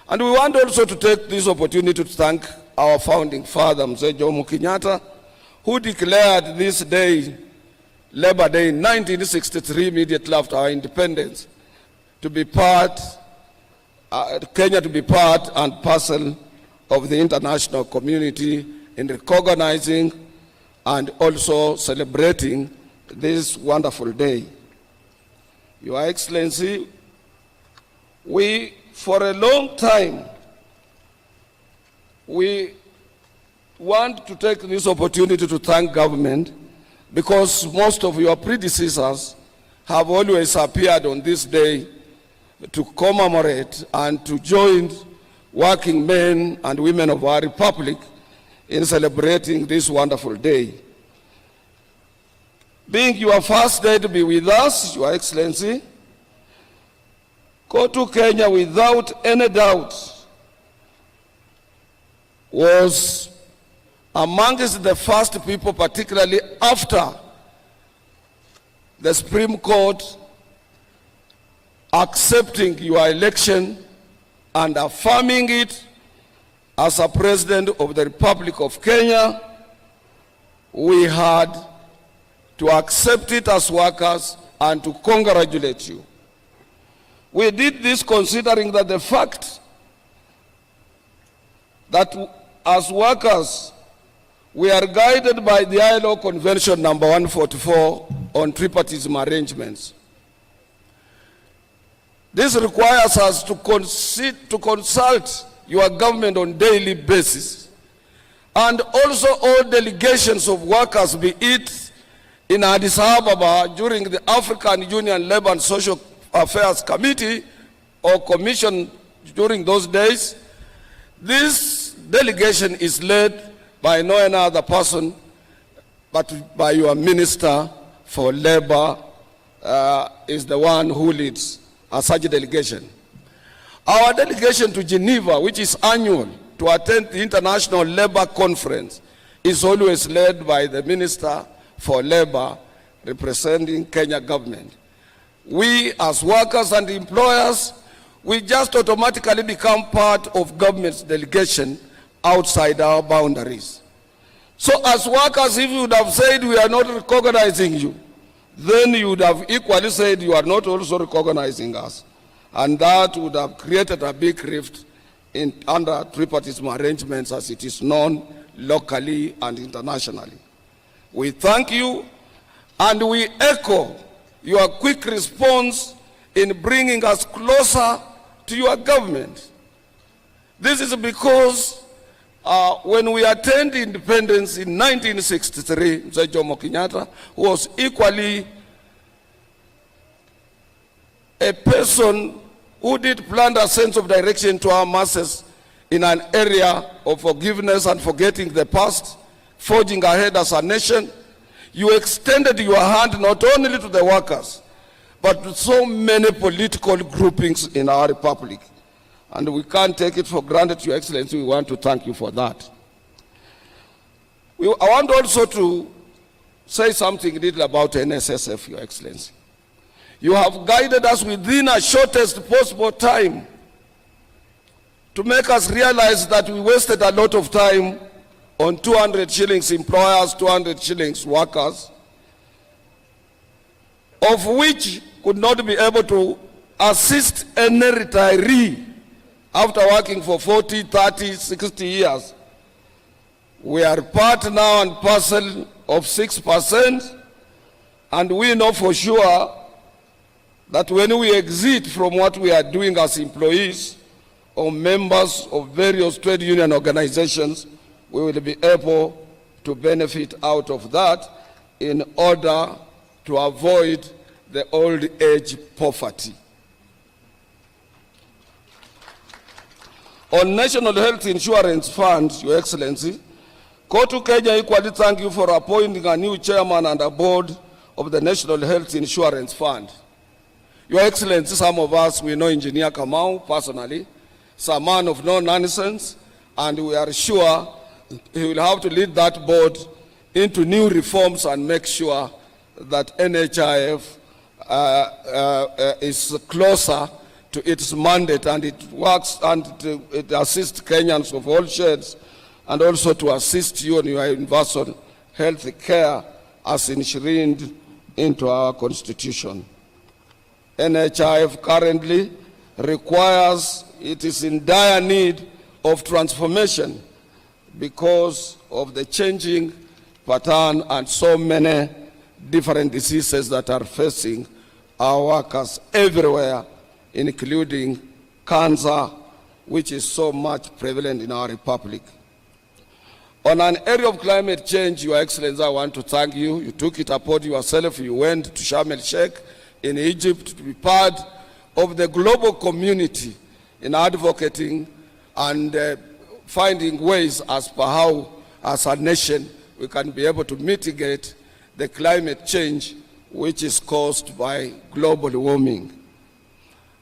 G: And we want also to take this opportunity to thank our founding father, Mzee Jomo Kenyatta, who declared this day, Labor Day, in 1963, immediately after our independence, to be part, Kenya to be part and parcel of the international community in recognizing and also celebrating this wonderful day. Your Excellency, we, for a long time, we want to take this opportunity to thank government, because most of your predecessors have always appeared on this day to commemorate and to join working men and women of our republic in celebrating this wonderful day. Being your first day to be with us, Your Excellency, COTU Kenya, without any doubt, was amongst the first people, particularly after the Supreme Court accepting your election and affirming it as a president of the Republic of Kenya. We had to accept it as workers and to congratulate you. We did this considering that the fact that as workers we are guided by the ILO Convention number 144 on tripartism arrangements. This requires us to consult your government on a daily basis, and also all delegations of workers, be it in Addis Ababa during the African Union Labour and Social Affairs Committee or Commission during those days. This delegation is led by no other person but by your Minister for Labor, is the one who leads such a delegation. Our delegation to Geneva, which is annual, to attend the International Labor Conference, is always led by the Minister for Labor representing Kenya government. We as workers and employers, we just automatically become part of government's delegation outside our boundaries. So as workers, if you would have said we are not recognizing you, then you would have equally said you are not also recognizing us. And that would have created a big rift under tripartite arrangements as it is known locally and internationally. We thank you and we echo your quick response in bringing us closer to your government. This is because when we attained independence in 1963, Mzee Jomo Kenyatta was equally a person who did plant a sense of direction to our masses in an area of forgiveness and forgetting the past, forging ahead as a nation. You extended your hand not only to the workers, but to so many political groupings in our republic. And we can't take it for granted, Your Excellency. We want to thank you for that. I want also to say something little about NSSF, Your Excellency. You have guided us within a shortest possible time to make us realize that we wasted a lot of time on 200 shillings employers, 200 shillings workers, of which could not be able to assist any retiree after working for 40, 30, 60 years. We are part now and parcel of 6%, and we know for sure that when we exit from what we are doing as employees or members of various trade union organizations, we will be able to benefit out of that in order to avoid the old age poverty. On National Health Insurance Fund, Your Excellency, COTU Kenya equally thank you for appointing a new chairman and a board of the National Health Insurance Fund. Your Excellency, some of us, we know Engineer Kamau personally. He's a man of no nonsense, and we are sure he will have to lead that board into new reforms and make sure that NHIF is closer to its mandate, and it works and it assists Kenyans of all shades, and also to assist you in your universal health care as enshrined into our constitution. NHIF currently requires, it is in dire need of transformation because of the changing pattern and so many different diseases that are facing our workers everywhere, including cancer, which is so much prevalent in our republic. On an area of climate change, Your Excellency, I want to thank you. You took it upon yourself. You went to Sharm el-Sheikh in Egypt to be part of the global community in advocating and finding ways as per how, as a nation, we can be able to mitigate the climate change which is caused by global warming.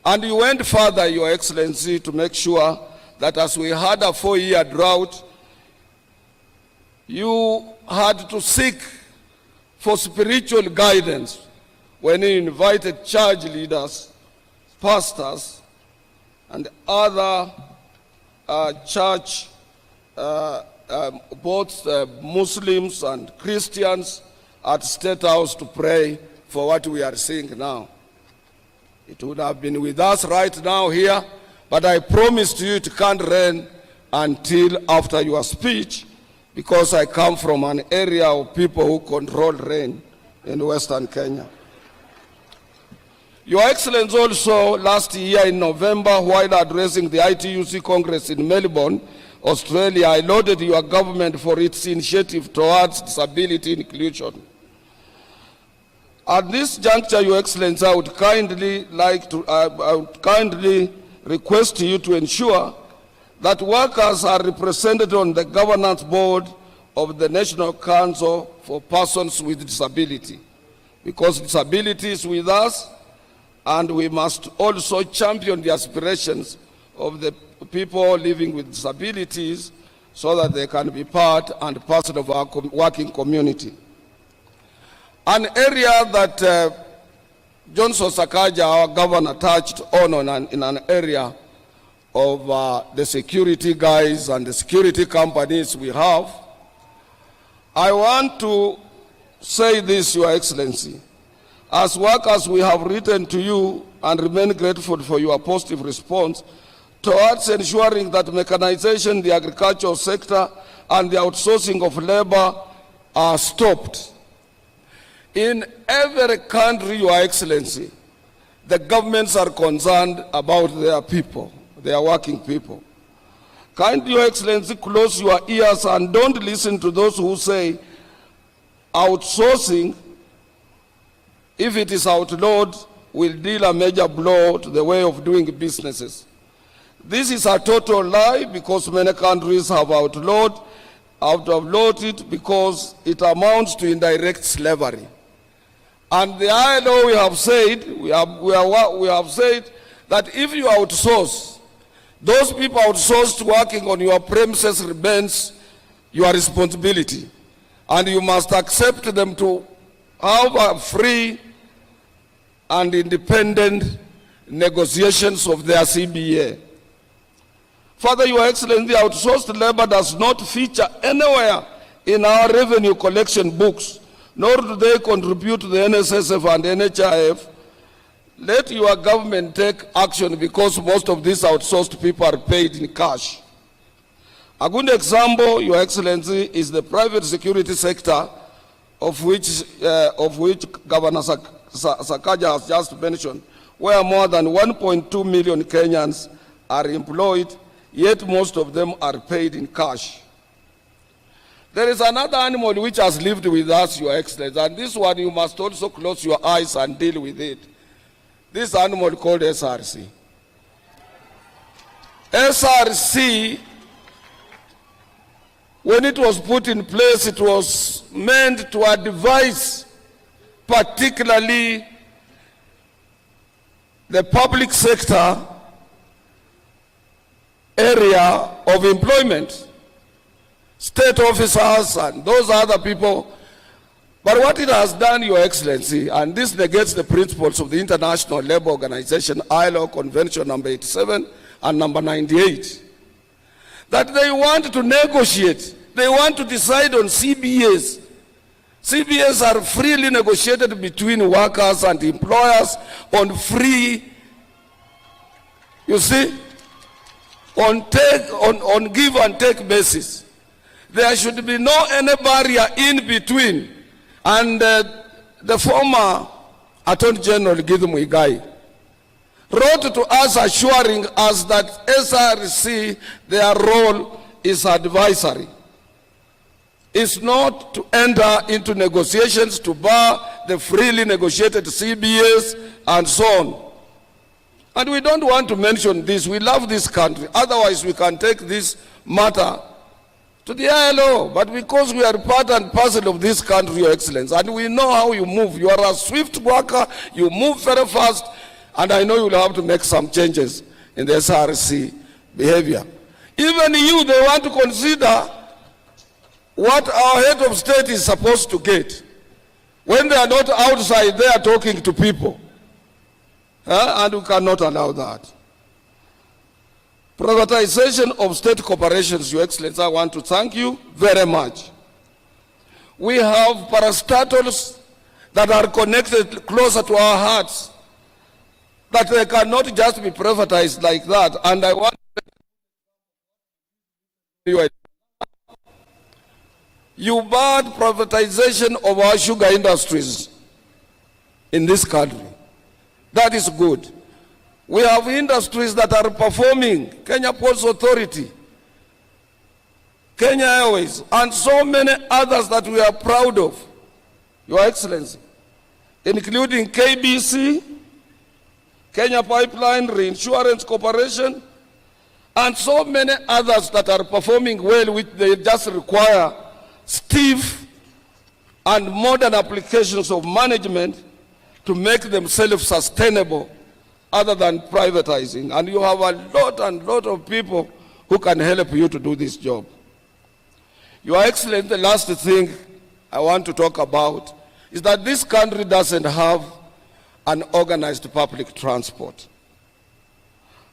G: And you went further, Your Excellency, to make sure that as we had a 4-year drought, you had to seek for spiritual guidance when you invited church leaders, pastors, and other church, both Muslims and Christians, at State House to pray for what we are seeing now. It would have been with us right now here, but I promised you it can't rain until after your speech, because I come from an area of people who control rain in Western Kenya. Your Excellency, also last year in November, while addressing the ITUC Congress in Melbourne, Australia, I lauded your government for its initiative towards disability inclusion. At this juncture, Your Excellency, I would kindly request you to ensure that workers are represented on the governance board of the National Council for Persons with Disability, because disability is with us, and we must also champion the aspirations of the people living with disabilities so that they can be part and parcel of our working community. An area that Johnson Sakaja, our governor, touched on in an area of the security guys and the security companies we have. I want to say this, Your Excellency, As workers, we have written to you and remain grateful for your positive response towards ensuring that mechanization in the agricultural sector and the outsourcing of labor are stopped. In every country, Your Excellency, the governments are concerned about their people, their working people. Kindly, Your Excellency, close your ears and don't listen to those who say outsourcing, if it is outlawed, will deal a major blow to the way of doing businesses. This is a total lie, because many countries have outlawed it because it amounts to indirect slavery. And the ILO, we have said that if you outsource, those people outsourced working on your premises remains your responsibility, and you must accept them to have a free and independent negotiations of their CBA. Further, Your Excellency, outsourced labor does not feature anywhere in our revenue collection books, nor do they contribute to the NSSF and NHIF. Let your government take action, because most of these outsourced people are paid in cash. A good example, Your Excellency, is the private security sector, of which Governor Sakaja has just mentioned, where more than 1.2 million Kenyans are employed, yet most of them are paid in cash. There is another animal which has lived with us, Your Excellency, and this one you must also close your eyes and deal with it. This animal called SRC. SRC, when it was put in place, it was meant to advise particularly the public sector area of employment, state officers and those other people. But what it has done, Your Excellency, and this negates the principles of the International Labour Organization, ILO Convention number 87 and number 98, that they want to negotiate, they want to decide on CBAs. CBAs are freely negotiated between workers and employers on free, you see, on give and take basis. There should be no any barrier in between. And the former Attorney General Githu Muigai wrote to us assuring us that SRC, their role is advisory. It's not to enter into negotiations to bar the freely negotiated CBAs and so on. And we don't want to mention this. We love this country. Otherwise, we can take this matter to the ILO. But because we are part and parcel of this country, Your Excellency, and we know how you move. You are a swift worker. You move very fast. And I know you will have to make some changes in the SRC behavior. Even you, they want to consider what our head of state is supposed to get when they are not outside there talking to people. And we cannot allow that. Privatization of state corporations, Your Excellency, I want to thank you very much. We have parastatals that are connected closer to our hearts, that they cannot just be privatized like that. And I want you barred privatization of our sugar industries in this country. That is good. We have industries that are performing, Kenya Ports Authority, Kenya Airways, and so many others that we are proud of, Your Excellency, including KBC, Kenya Pipeline Reinsurance Corporation, and so many others that are performing well, which they just require stiff and modern applications of management to make them self-sustainable other than privatizing. And you have a lot of people who can help you to do this job. Your Excellency, the last thing I want to talk about is that this country doesn't have an organized public transport.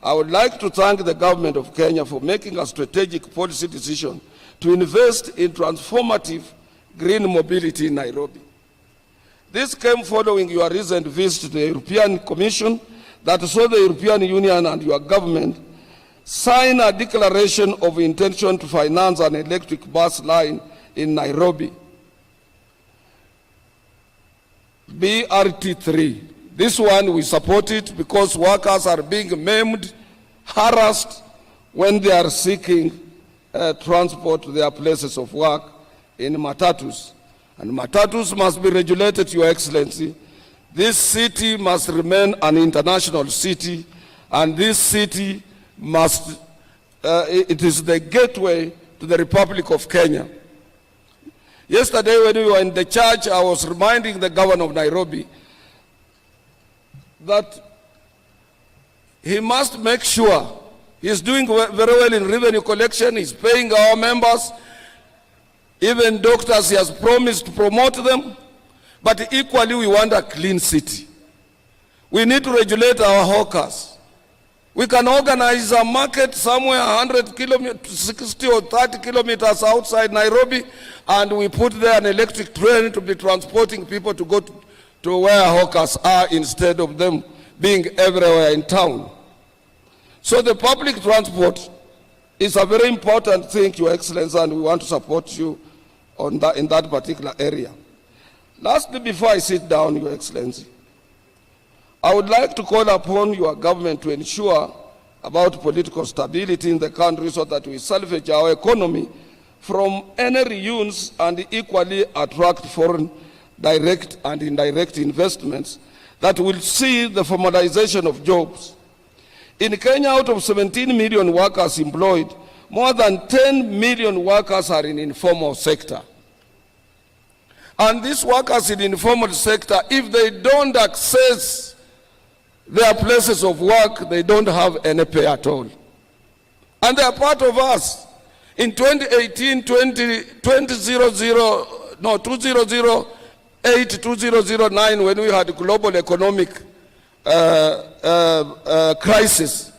G: I would like to thank the government of Kenya for making a strategic policy decision to invest in transformative green mobility in Nairobi. This came following your recent visit to the European Commission that saw the European Union and your government sign a declaration of intention to finance an electric bus line in Nairobi, BRT3. This one we support it because workers are being maimed, harassed when they are seeking transport to their places of work in matatus. And matatus must be regulated, Your Excellency. This city must remain an international city, and this city must, it is the gateway to the Republic of Kenya. Yesterday when we were in the church, I was reminding the governor of Nairobi that he must make sure he's doing very well in revenue collection, he's paying our members, even doctors he has promised to promote them, but equally we want a clean city. We need to regulate our hawkers. We can organize a market somewhere 100 kilometers, 60 or 30 kilometers outside Nairobi, and we put there an electric train to be transporting people to go to where hawkers are instead of them being everywhere in town. So the public transport is a very important thing, Your Excellency, and we want to support you on that, in that particular area. Lastly, before I sit down, Your Excellency, I would like to call upon your government to ensure about political stability in the country so that we salvage our economy from any reunions and equally attract foreign direct and indirect investments that will see the formalization of jobs. In Kenya, out of 17 million workers employed, more than 10 million workers are in informal sector. And these workers in informal sector, if they don't access their places of work, they don't have any pay at all. And they are part of us. In 2018, 2008, 2009, when we had global economic crisis,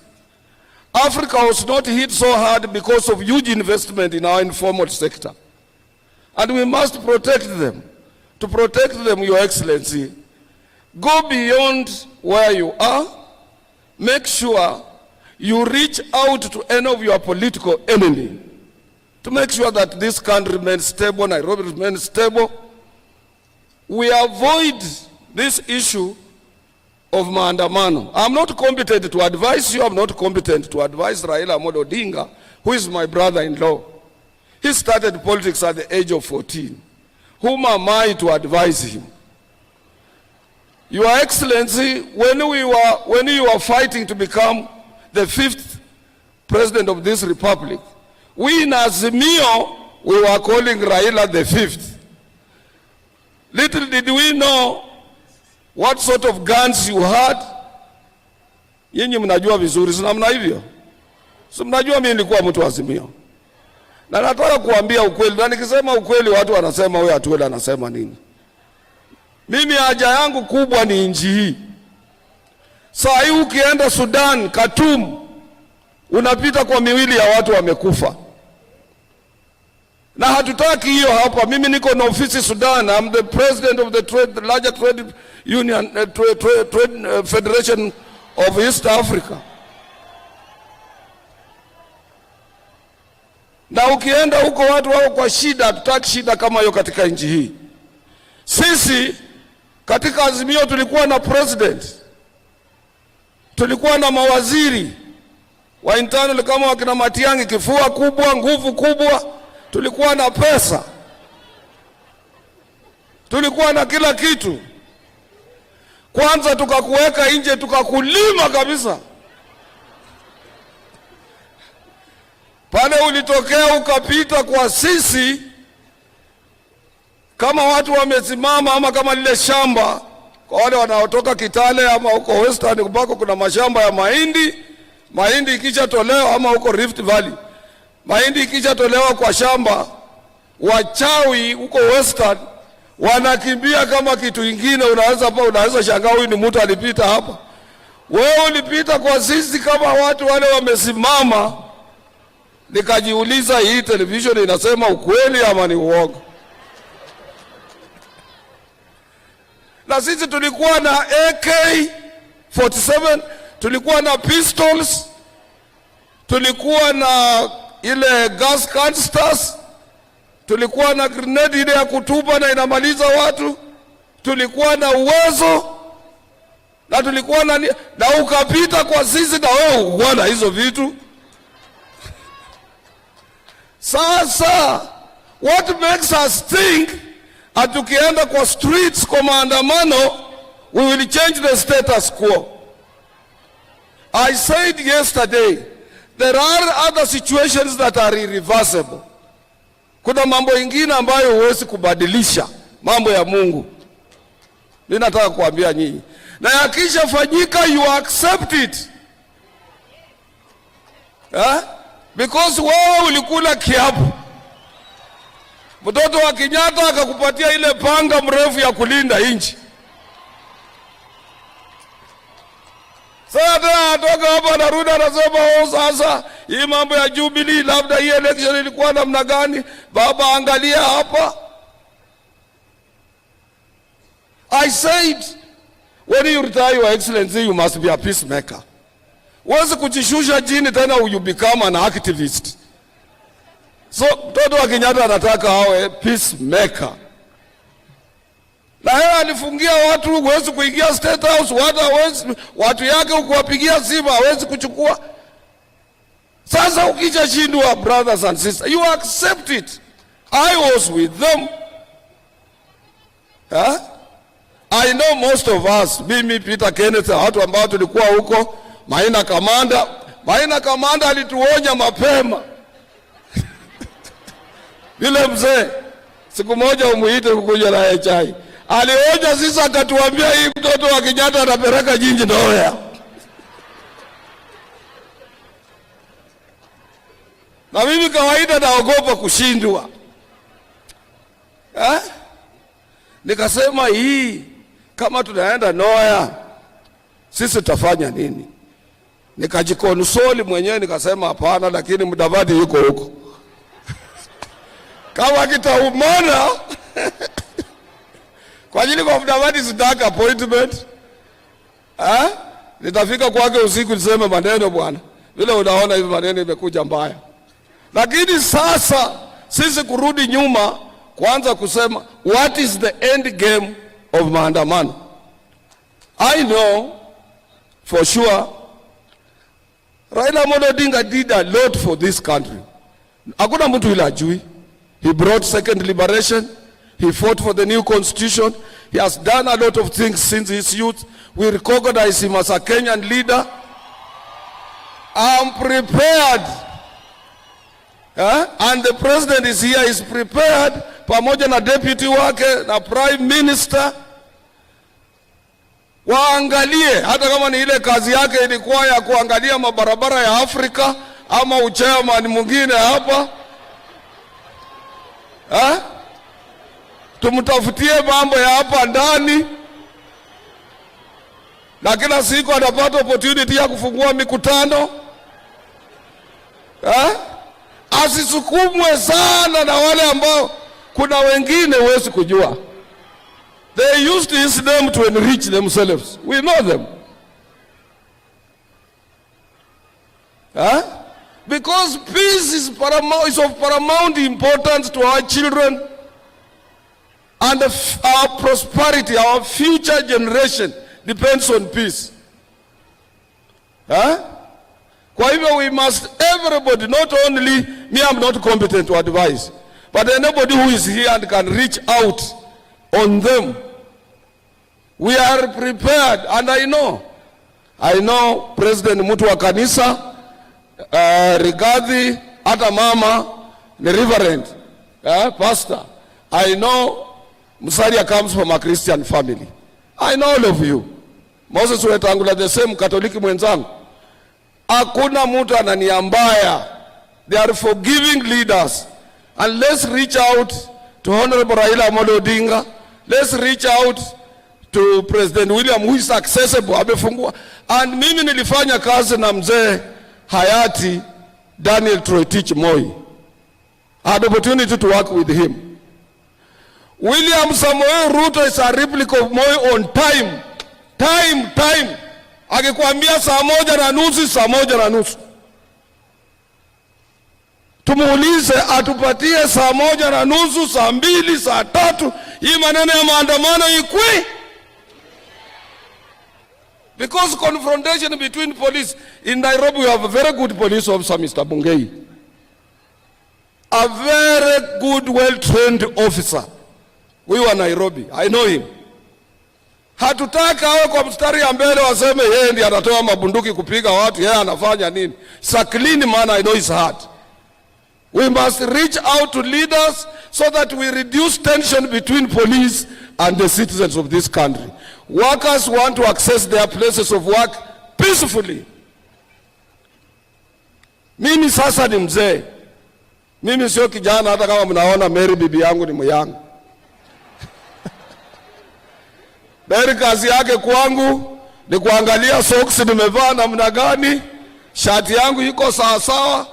G: Africa was not hit so hard because of huge investment in our informal sector. And we must protect them. To protect them, Your Excellency, go beyond where you are. Make sure you reach out to any of your political enemy to make sure that this country remains stable, Nairobi remains stable. We avoid this issue of Maandamano. I'm not competent to advise you. I'm not competent to advise Raila Odinga, who is my brother-in-law. He started politics at the age of 14. Whom am I to advise him? Your Excellency, when you were fighting to become the 5th president of this republic, we in Azimio, we were calling Raila the 5th. Little did we know what sort of guns you had. Yenye mnajua vizuri, sina mna hivyo. So mnajua mimi nilikuwa mtu wa Azimio. Na nataka kuambia ukweli, na nikisema ukweli watu wanasema wewe atueli anasema nini. Mimi haja yangu kubwa ni nchi hii. Saa hii ukienda Sudan, Khartoum, unapita kwa miwili ya watu wamekufa. Na hatutaki hiyo hapa. Mimi niko na ofisi Sudan. I'm the president of the largest trade union, trade federation of East Africa. Na ukienda huko watu wao kwa shida, hatutaki shida kama hiyo katika nchi hii. Sisi katika Azimio tulikuwa na president, tulikuwa na mawaziri wa internal kama wakina Matiang'i, kifua kubwa, nguvu kubwa, tulikuwa na pesa, tulikuwa na kila kitu. Kwanza tukakuweka nje, tukakulima kabisa. Pale ulitokea ukapita kwa sisi kama watu wamesimama, ama kama lile shamba kwa wale wanaotoka Kitale ama huko Western kubako kuna mashamba ya mahindi. Mahindi ikisha tolewa, ama huko Rift Valley, mahindi ikisha tolewa kwa shamba, wachawi huko Western wanakimbia kama kitu kingine. Unaweza shangaa huyu ni mtu alipita hapa. Wewe ulipita kwa sisi kama watu wale wamesimama. Nikajiuliza, hii television inasema ukweli ama ni uongo? Na sisi tulikuwa na AK-47, tulikuwa na pistols, tulikuwa na ile gas canisters, tulikuwa na grenade ile ya kutupa na inamaliza watu, tulikuwa na uwezo, na tulikuwa na ukapita kwa sisi na wewe uona hizo vitu. Sasa what makes us think atukienda kwa streets kwa maandamano we will change the status quo? I said yesterday there are other situations that are irreversible. Kuna mambo ingine ambayo huwezi kubadilisha, mambo ya Mungu. Ninataka kuambia nyinyi, na yakisha fanyika you accept it. Because wewe ulikula kiapo. Mtoto wa Kenyatta akakupatia ile panga mrefu ya kulinda nchi. Sasa atoka hapa na Ruto anasema sasa hii mambo ya Jubilee, labda hii election ilikuwa namna gani? Baba, angalia hapa. I said when you retire, Your Excellency, you must be a peacemaker. Huwezi kujishusha chini tena you become an activist. So mtoto wa Kenyatta anataka awe peacemaker. Na yeye alifungia watu, huwezi kuingia State House, watu yake ukuwapigia simu hawezi kuchukua. Sasa ukishashindwa, brothers and sisters, you accept it. I was with them. I know most of us, mimi Peter Kenneth, watu ambao tulikuwa huko, Maina Kamanda alituonya mapema. Vile mzee, siku moja umuite kukuja na chai. Alionya sisi akatuambia hii mtoto wa Kenyatta anapeleka jinji ndoya. Na mimi kawaida naogopa kushindwa. Nikasema hii kama tunaenda Noya sisi tutafanya nini? Nikajikonsoli mwenyewe nikasema hapana, lakini Mudavadi yuko huko. Kama kitaumana kwa ajili kwa Mudavadi sitaka appointment. Nitafika kwake usiku niseme maneno bwana. Vile unaona hivi maneno imekuja mbaya. Lakini sasa sisi kurudi nyuma kwanza kusema what is the end game of maandamano. I know for sure Raila Odinga did a lot for this country. Hakuna mtu ila ajui. He brought second liberation. He fought for the new constitution. He has done a lot of things since his youth. We recognize him as a Kenyan leader. I'm prepared. And the president is here, is prepared, pamoja na deputy wake na prime minister. Waangalie, hata kama ni ile kazi yake ilikuwa ya kuangalia mabarabara ya Afrika ama uchairman mwingine hapa. Tumtafutie mambo ya hapa ndani. Na kila siku anapata opportunity ya kufungua mikutano. Asisukumwe sana na wale ambao kuna wengine huwezi kujua. They used his name to enrich themselves. We know them. Because peace is of paramount importance to our children and our prosperity, our future generation depends on peace. Kwa hivyo we must, everybody, not only me, I'm not competent to advise, but anybody who is here and can reach out on them. We are prepared, and I know President Mutu wa kanisa, Rigathi, hata mama, the reverend, pastor. I know Musalia comes from a Christian family. I know all of you. Moses Wetangula, the same Katoliki mwenzangu. Hakuna mtu ananiambaya. They are forgiving leaders. And let's reach out to Honorable Raila Odinga. Let's reach out to President William, who is accessible. Amefungua. And mimi nilifanya kazi na mzee hayati Daniel Toroitich Moi. I had the opportunity to work with him. William Samoei Ruto is a replica of Moi on time. Time. Akikwambia saa 1:30, saa 1:30. Tumuulize atupatie saa 1:30, saa 2, saa 3. Hii maneno ya maandamano ikwe. Because confrontation between police. In Nairobi we have a very good police officer, Mr. Bungei. A very good, well-trained officer. We were Nairobi. I know him. Hatutaka awe kwa mstari ya mbele waseme yeye ndiye anatoa mabunduki kupiga watu, yeye anafanya nini. It's a clean man, I know his heart. We must reach out to leaders so that we reduce tension between police and the citizens of this country. Workers want to access their places of work peacefully. Mimi sasa ni mzee. Mimi sio kijana, hata kama mnaona Mary bibi yangu ni myangu. Mary kazi yake kwangu ni kuangalia socks nimevaa namna gani, shati yangu iko sawa sawa,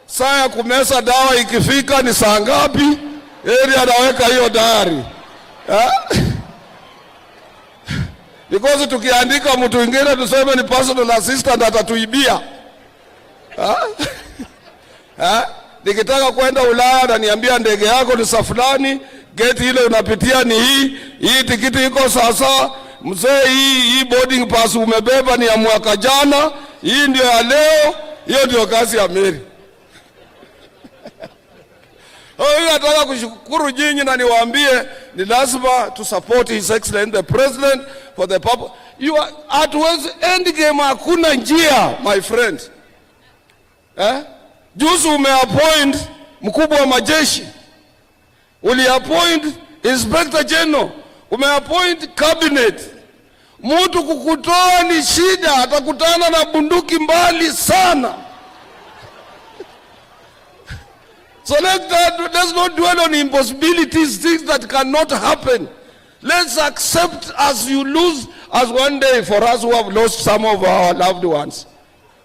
G: saa ya kumeza dawa ikifika ni saa ngapi, yeye anaweka hiyo diary. Because tukiandika mtu mwingine tuseme ni personal assistant atatuibia. Nikitaka kwenda Ulaya na niambia ndege yako ni safulani, gate ile unapitia ni hii tikiti iko sasa, mzee hii boarding pass umebeba ni ya mwaka jana, hii ndio ya leo, hiyo ndio kazi ya Mary. Nataka kushukuru nyinyi na niwaambie ni lazima to support His Excellency the President for the purpose. You are at once end game, hakuna njia my friend. Juzi umeappoint mkubwa wa majeshi, uliappoint Inspector General, umeappoint cabinet. Mtu kukutoa ni shida, atakutana na bunduki mbali sana. So let's not dwell on impossibilities, things that cannot happen. Let's accept as you lose, as one day for us who have lost some of our loved ones.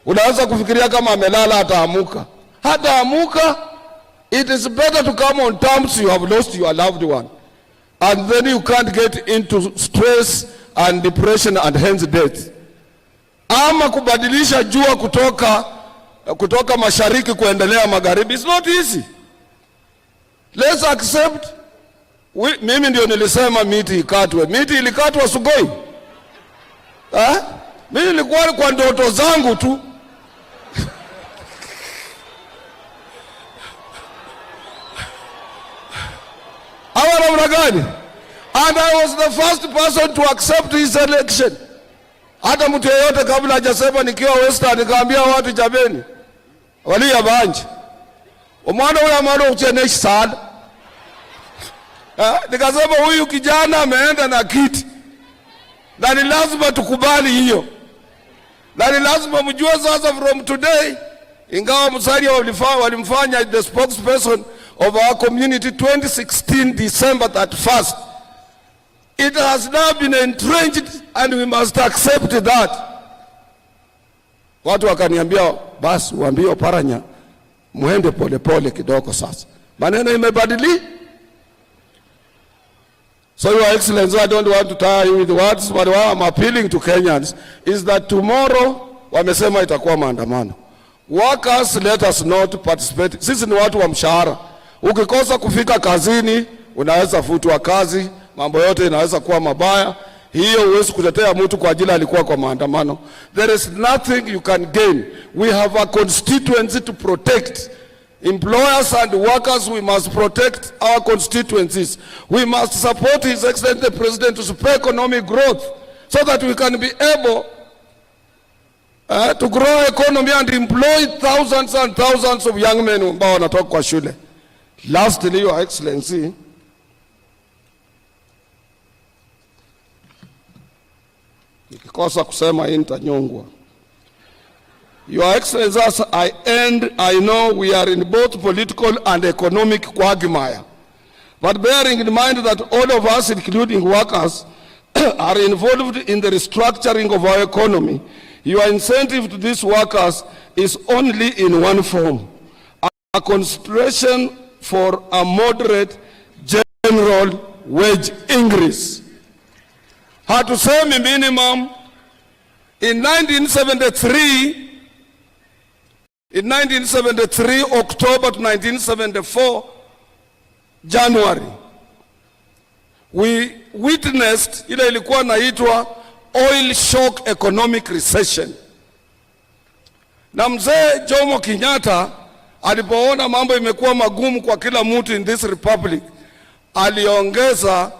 G: Unaweza kufikiria kama amelala ataamuka. Hataamuka. It is better to come on terms you have lost your loved one. And then you can't get into stress and depression and hence death. Ama kubadilisha jua kutoka mashariki kuendelea magharibi. It's not easy. Let's accept. Mimi ndio nilisema miti ikatwe. Miti ilikatwa Sugoi. Mimi nilikuwa kwa ndoto zangu tu. Hawa namna gani? And I was the first person to accept his election. Hata mtu yeyote kabla hajasema nikiwa Western nikaambia watu jameni, walia banje. Omwana huyu amano ucheneshi sana. Nikasema huyu kijana ameenda na kiti. Na ni lazima tukubali hiyo. Na ni lazima mjue sasa from today, ingawa Musalia walimfanya the spokesperson of our community 2016 December 31st. It has now been entrenched and we must accept that. Watu wakaniambia basi uambie Oparanya muende pole kidogo sasa. Maneno imebadili. So Your Excellency, I don't want to tire you with words, but what I'm appealing to Kenyans is that tomorrow wamesema itakuwa maandamano. Workers, let us not participate. Sisi ni watu wa mshahara. Ukikosa kufika kazini, unaweza futwa kazi, mambo yote inaweza kuwa mabaya. Hiyo huwezi kutetea mtu kwa ajili alikuwa kwa maandamano. There is nothing you can gain. We have a constituency to protect. Employers and workers, we must protect our constituencies. We must support His Excellency the President to support economic growth so that we can be able to grow economy and employ thousands and thousands of young men ambao wanatoka kwa shule. Lastly, Your Excellency, nikikosa kusema hii nitanyongwa. Your Excellency, as I end, I know we are in both political and economic quagmire. But bearing in mind that all of us, including workers, are involved in the restructuring of our economy, your incentive to these workers is only in one form: a consideration for a moderate general wage increase. Hatusemi minimum. In 1973, October to 1974, January, we witnessed ile ilikuwa naitwa oil shock economic recession. Na mzee Jomo Kenyatta alipoona mambo imekuwa magumu kwa kila mtu in this republic, aliongeza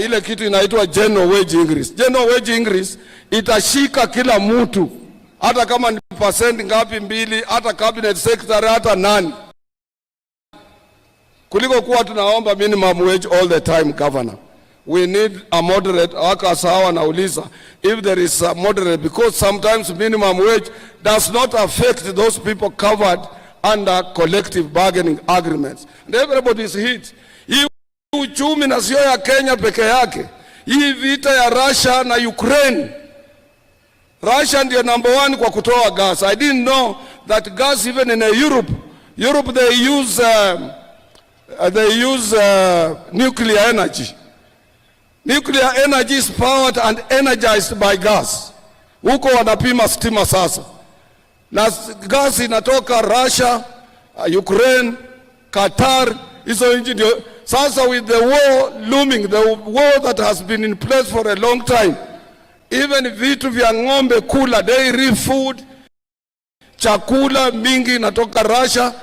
G: ile kitu inaitwa general wage increase. General wage increase itashika kila mtu, hata kama ni percent ngapi, 2, hata cabinet secretary, hata nani, kuliko kuwa tunaomba minimum wage all the time. Governor, we need a moderate. Waka sawa nauliza if there is a moderate, because sometimes minimum wage does not affect those people covered under collective bargaining agreements, and everybody is hit. Hii uchumi na sio ya Kenya peke yake. Hii vita ya Russia na Ukraine, Russia ndio number 1 kwa kutoa gas. I didn't know that gas even in Europe they use nuclear energy. Nuclear energy is powered and energized by gas. Huko wanapima stima sasa, na gas inatoka Russia, Ukraine, Qatar, hizo nchi ndio sasa. With the war looming, the war that has been in place for a long time, even vitu vya ng'ombe kula, dairy food, chakula mingi natoka Russia,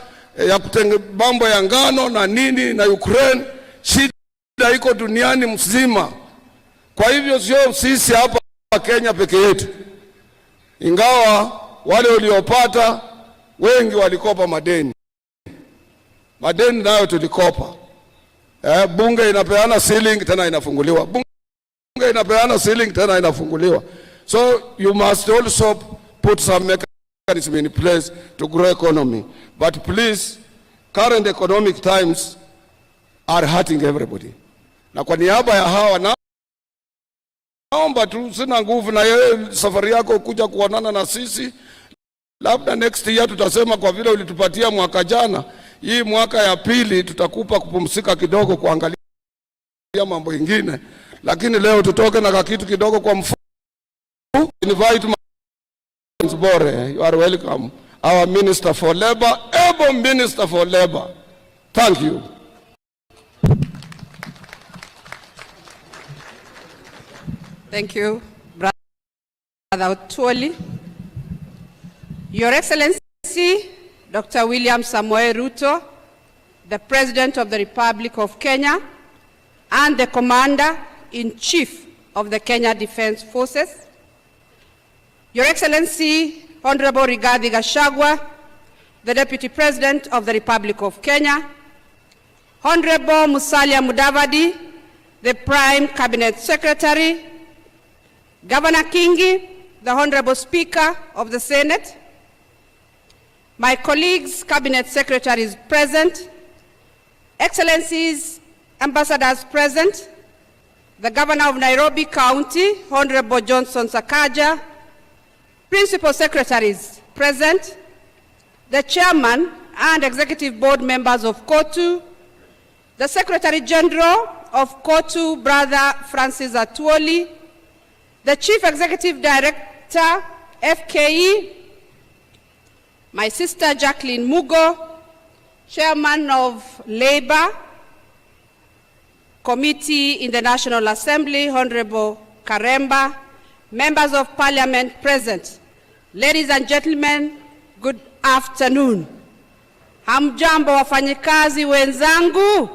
G: ya kutenga mambo ya ngano na nini na Ukraine. Shida iko duniani mzima. Kwa hivyo sio sisi hapa Kenya peke yetu, ingawa wale waliopata wengi walikopa madeni nayo tulikopa. Bunge inapeana ceiling tena inafunguliwa, bunge inapeana ceiling tena inafunguliwa. So you must also put some mechanism in place to grow economy. But please, current economic times are hurting everybody. Na kwa niaba ya hawa naomba tu, sina nguvu na yeye safari yako kuja kuonana na sisi, labda next year tutasema kwa vile ulitupatia mwaka jana, hii mwaka ya pili tutakupa kupumzika kidogo kuangalia mambo mengine, lakini leo tutoke na kitu kidogo kwa mfuko. Invite Bore, you are welcome. Our Minister for Labor, able Minister for Labor. Thank you.
H: Thank you, Brother Otuoli. Your Excellency, Dr. William Samoei Ruto, the President of the Republic of Kenya and the Commander-in-Chief of the Kenya Defense Forces, Your Excellency, Honorable Rigathi Gachagua, the Deputy President of the Republic of Kenya, Honorable Musalia Mudavadi, the Prime Cabinet Secretary, Governor Kingi, the Honorable Speaker of the Senate, my colleagues, Cabinet Secretaries present, Excellencies, Ambassadors present, the Governor of Nairobi County, Honorable Johnson Sakaja, Principal Secretaries present, the Chairman and Executive Board members of COTU, the Secretary General of COTU, Brother Francis Atwoli, the Chief Executive Director, FKE, my sister Jacqueline Mugo, Chairman of Labor Committee in the National Assembly, Honorable Karemba, members of Parliament present, ladies and gentlemen, good afternoon. Hamjambo wafanyikazi wenzangu.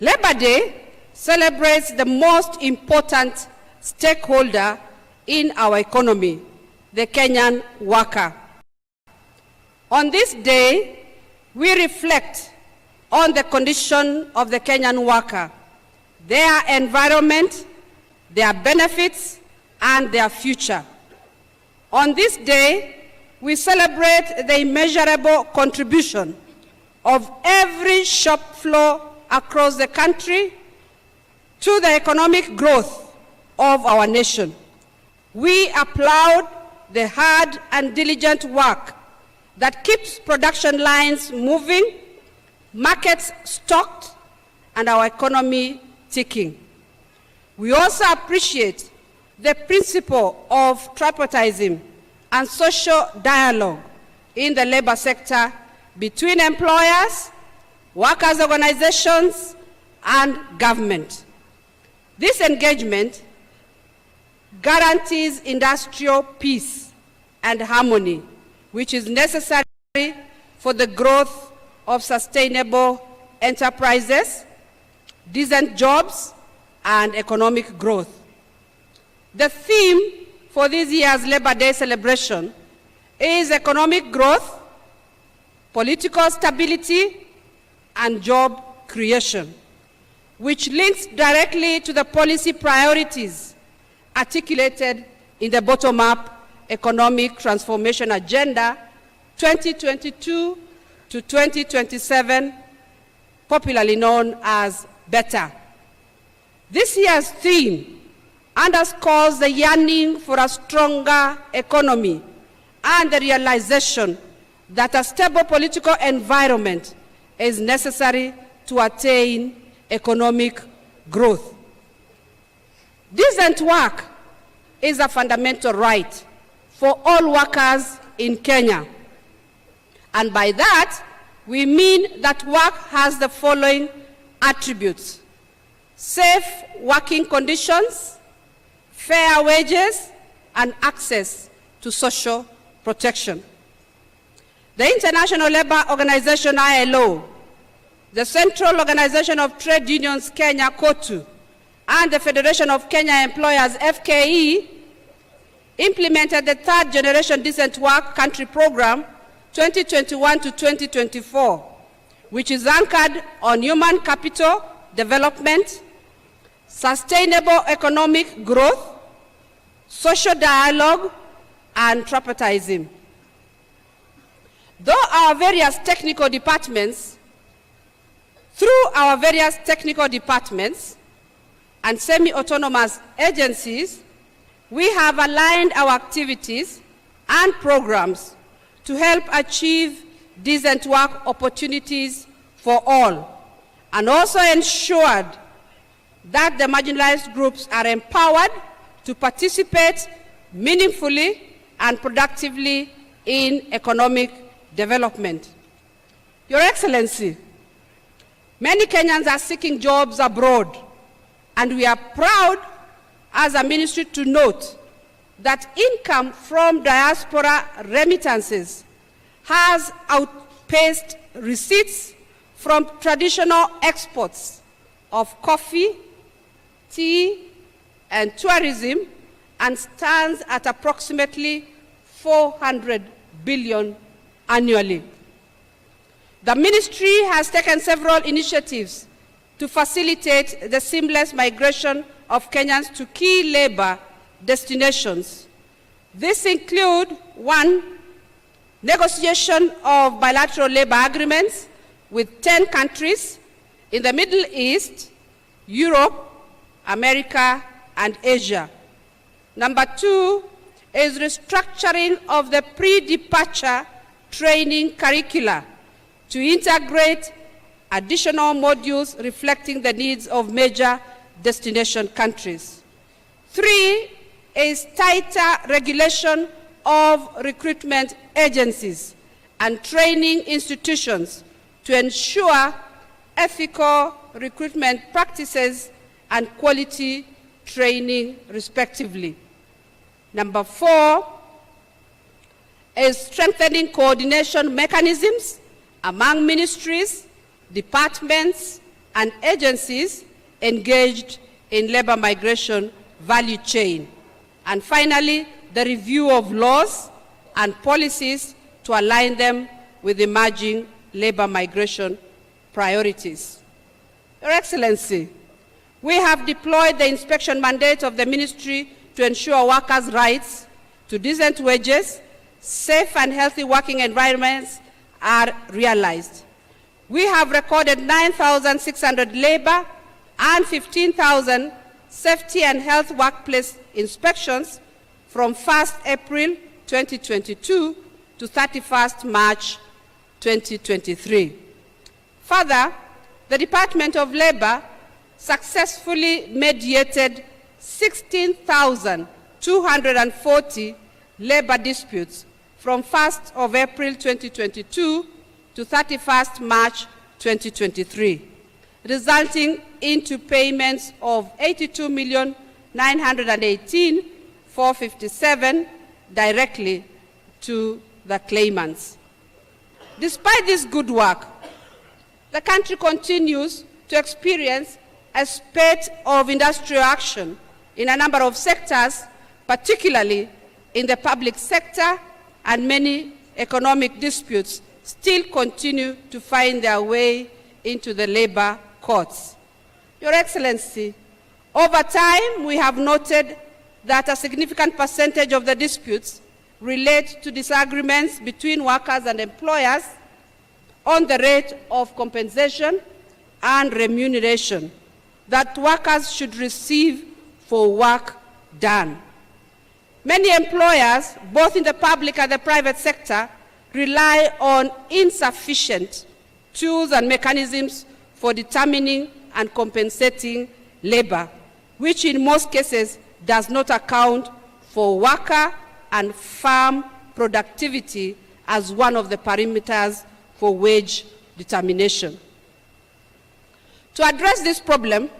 H: Labor Day celebrates the most important stakeholder in our economy, the Kenyan worker. On this day, we reflect on the condition of the Kenyan worker, their environment, their benefits, and their future. On this day, we celebrate the immeasurable contribution of every shop floor across the country to the economic growth of our nation. We applaud the hard and diligent work that keeps production lines moving, markets stocked, and our economy ticking. We also appreciate the principle of tripartism and social dialogue in the labor sector between employers, workers' organizations, and government. This engagement guarantees industrial peace and harmony, which is necessary for the growth of sustainable enterprises, decent jobs, and economic growth. The theme for this year's Labor Day celebration is economic growth, political stability, and job creation, which links directly to the policy priorities articulated in the bottom-up economic transformation agenda 2022 to 2027, popularly known as BETTER. This year's theme underscores the yearning for a stronger economy and the realization that a stable political environment is necessary to attain economic growth. Decent work is a fundamental right for all workers in Kenya. And by that, we mean that work has the following attributes: safe working conditions, fair wages, and access to social protection. The International Labour Organization, ILO, the Central Organization of Trade Unions, Kenya, COTU, and the Federation of Kenya Employers, FKE, implemented the Third Generation Decent Work Country Program 2021 to 2024, which is anchored on human capital development, sustainable economic growth, social dialogue, and tripartism. Through our various technical departments and semi-autonomous agencies, we have aligned our activities and programs to help achieve decent work opportunities for all, and also ensured that the marginalized groups are empowered to participate meaningfully and productively in economic development. Your Excellency, many Kenyans are seeking jobs abroad, and we are proud as a ministry to note that income from diaspora remittances has outpaced receipts from traditional exports of coffee, tea, and tourism, and stands at approximately 400 billion annually. The ministry has taken several initiatives to facilitate the seamless migration of Kenyans to key labor destinations. This include: 1, negotiation of bilateral labor agreements with 10 countries in the Middle East, Europe, America, and Asia. Number 2 is restructuring of the pre-departure training curricula to integrate additional modules reflecting the needs of major destination countries. 3 is tighter regulation of recruitment agencies and training institutions to ensure ethical recruitment practices and quality training, respectively. Number 4 is strengthening coordination mechanisms among ministries, departments, and agencies engaged in labor migration value chain. And finally, the review of laws and policies to align them with emerging labor migration priorities. Your Excellency, we have deployed the inspection mandate of the ministry to ensure workers' rights to decent wages, safe and healthy working environments are realized. We have recorded 9,600 labor and 15,000 safety and health workplace inspections from 1st April 2022 to 31st March 2023. Further, the Department of Labor successfully mediated 16,240 labor disputes from 1st of April 2022 to 31st March 2023, resulting into payments of 82,918,457 directly to the claimants. Despite this good work, the country continues to experience a spate of industrial action in a number of sectors, particularly in the public sector, and many economic disputes still continue to find their way into the labor courts. Your Excellency, over time we have noted that a significant percentage of the disputes relate to disagreements between workers and employers on the rate of compensation and remuneration that workers should receive for work done. Many employers, both in the public and the private sector, rely on insufficient tools and mechanisms for determining and compensating labor, which in most cases does not account for worker and farm productivity as one of the parameters for wage determination. To address this problem,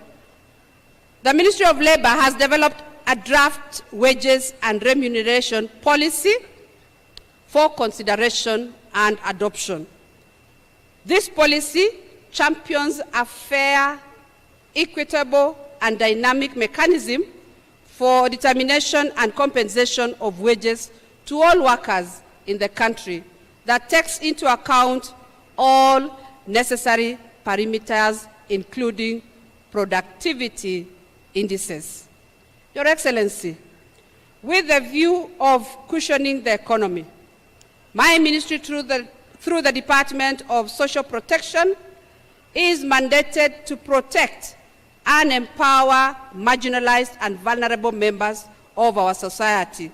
H: the Ministry of Labor has developed a draft wages and remuneration policy for consideration and adoption. This policy champions a fair, equitable, and dynamic mechanism for determination and compensation of wages to all workers in the country that takes into account all necessary parameters, including productivity indices. Your Excellency, with the view of cushioning the economy, my ministry through the Department of Social Protection is mandated to protect and empower marginalized and vulnerable members of our society,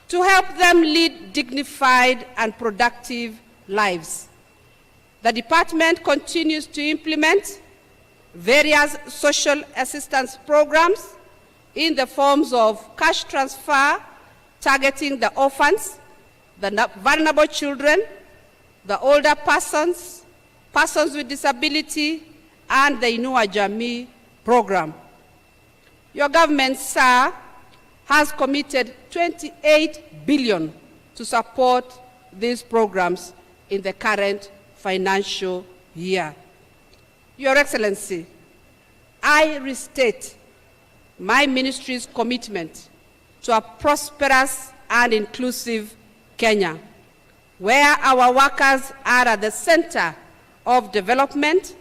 H: to help them lead dignified and productive lives. The department continues to implement various social assistance programs in the forms of cash transfer targeting the orphans, the vulnerable children, the older persons, persons with disability, and the Inua Jamii program. Your government, sir, has committed 28 billion to support these programs in the current financial year. Your Excellency, I restate my ministry's commitment to a prosperous and inclusive Kenya, where our workers are at the center of development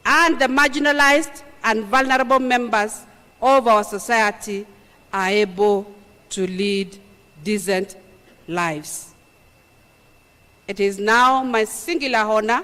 H: and the marginalized and vulnerable members of our society are able to lead decent lives. It is now my singular honor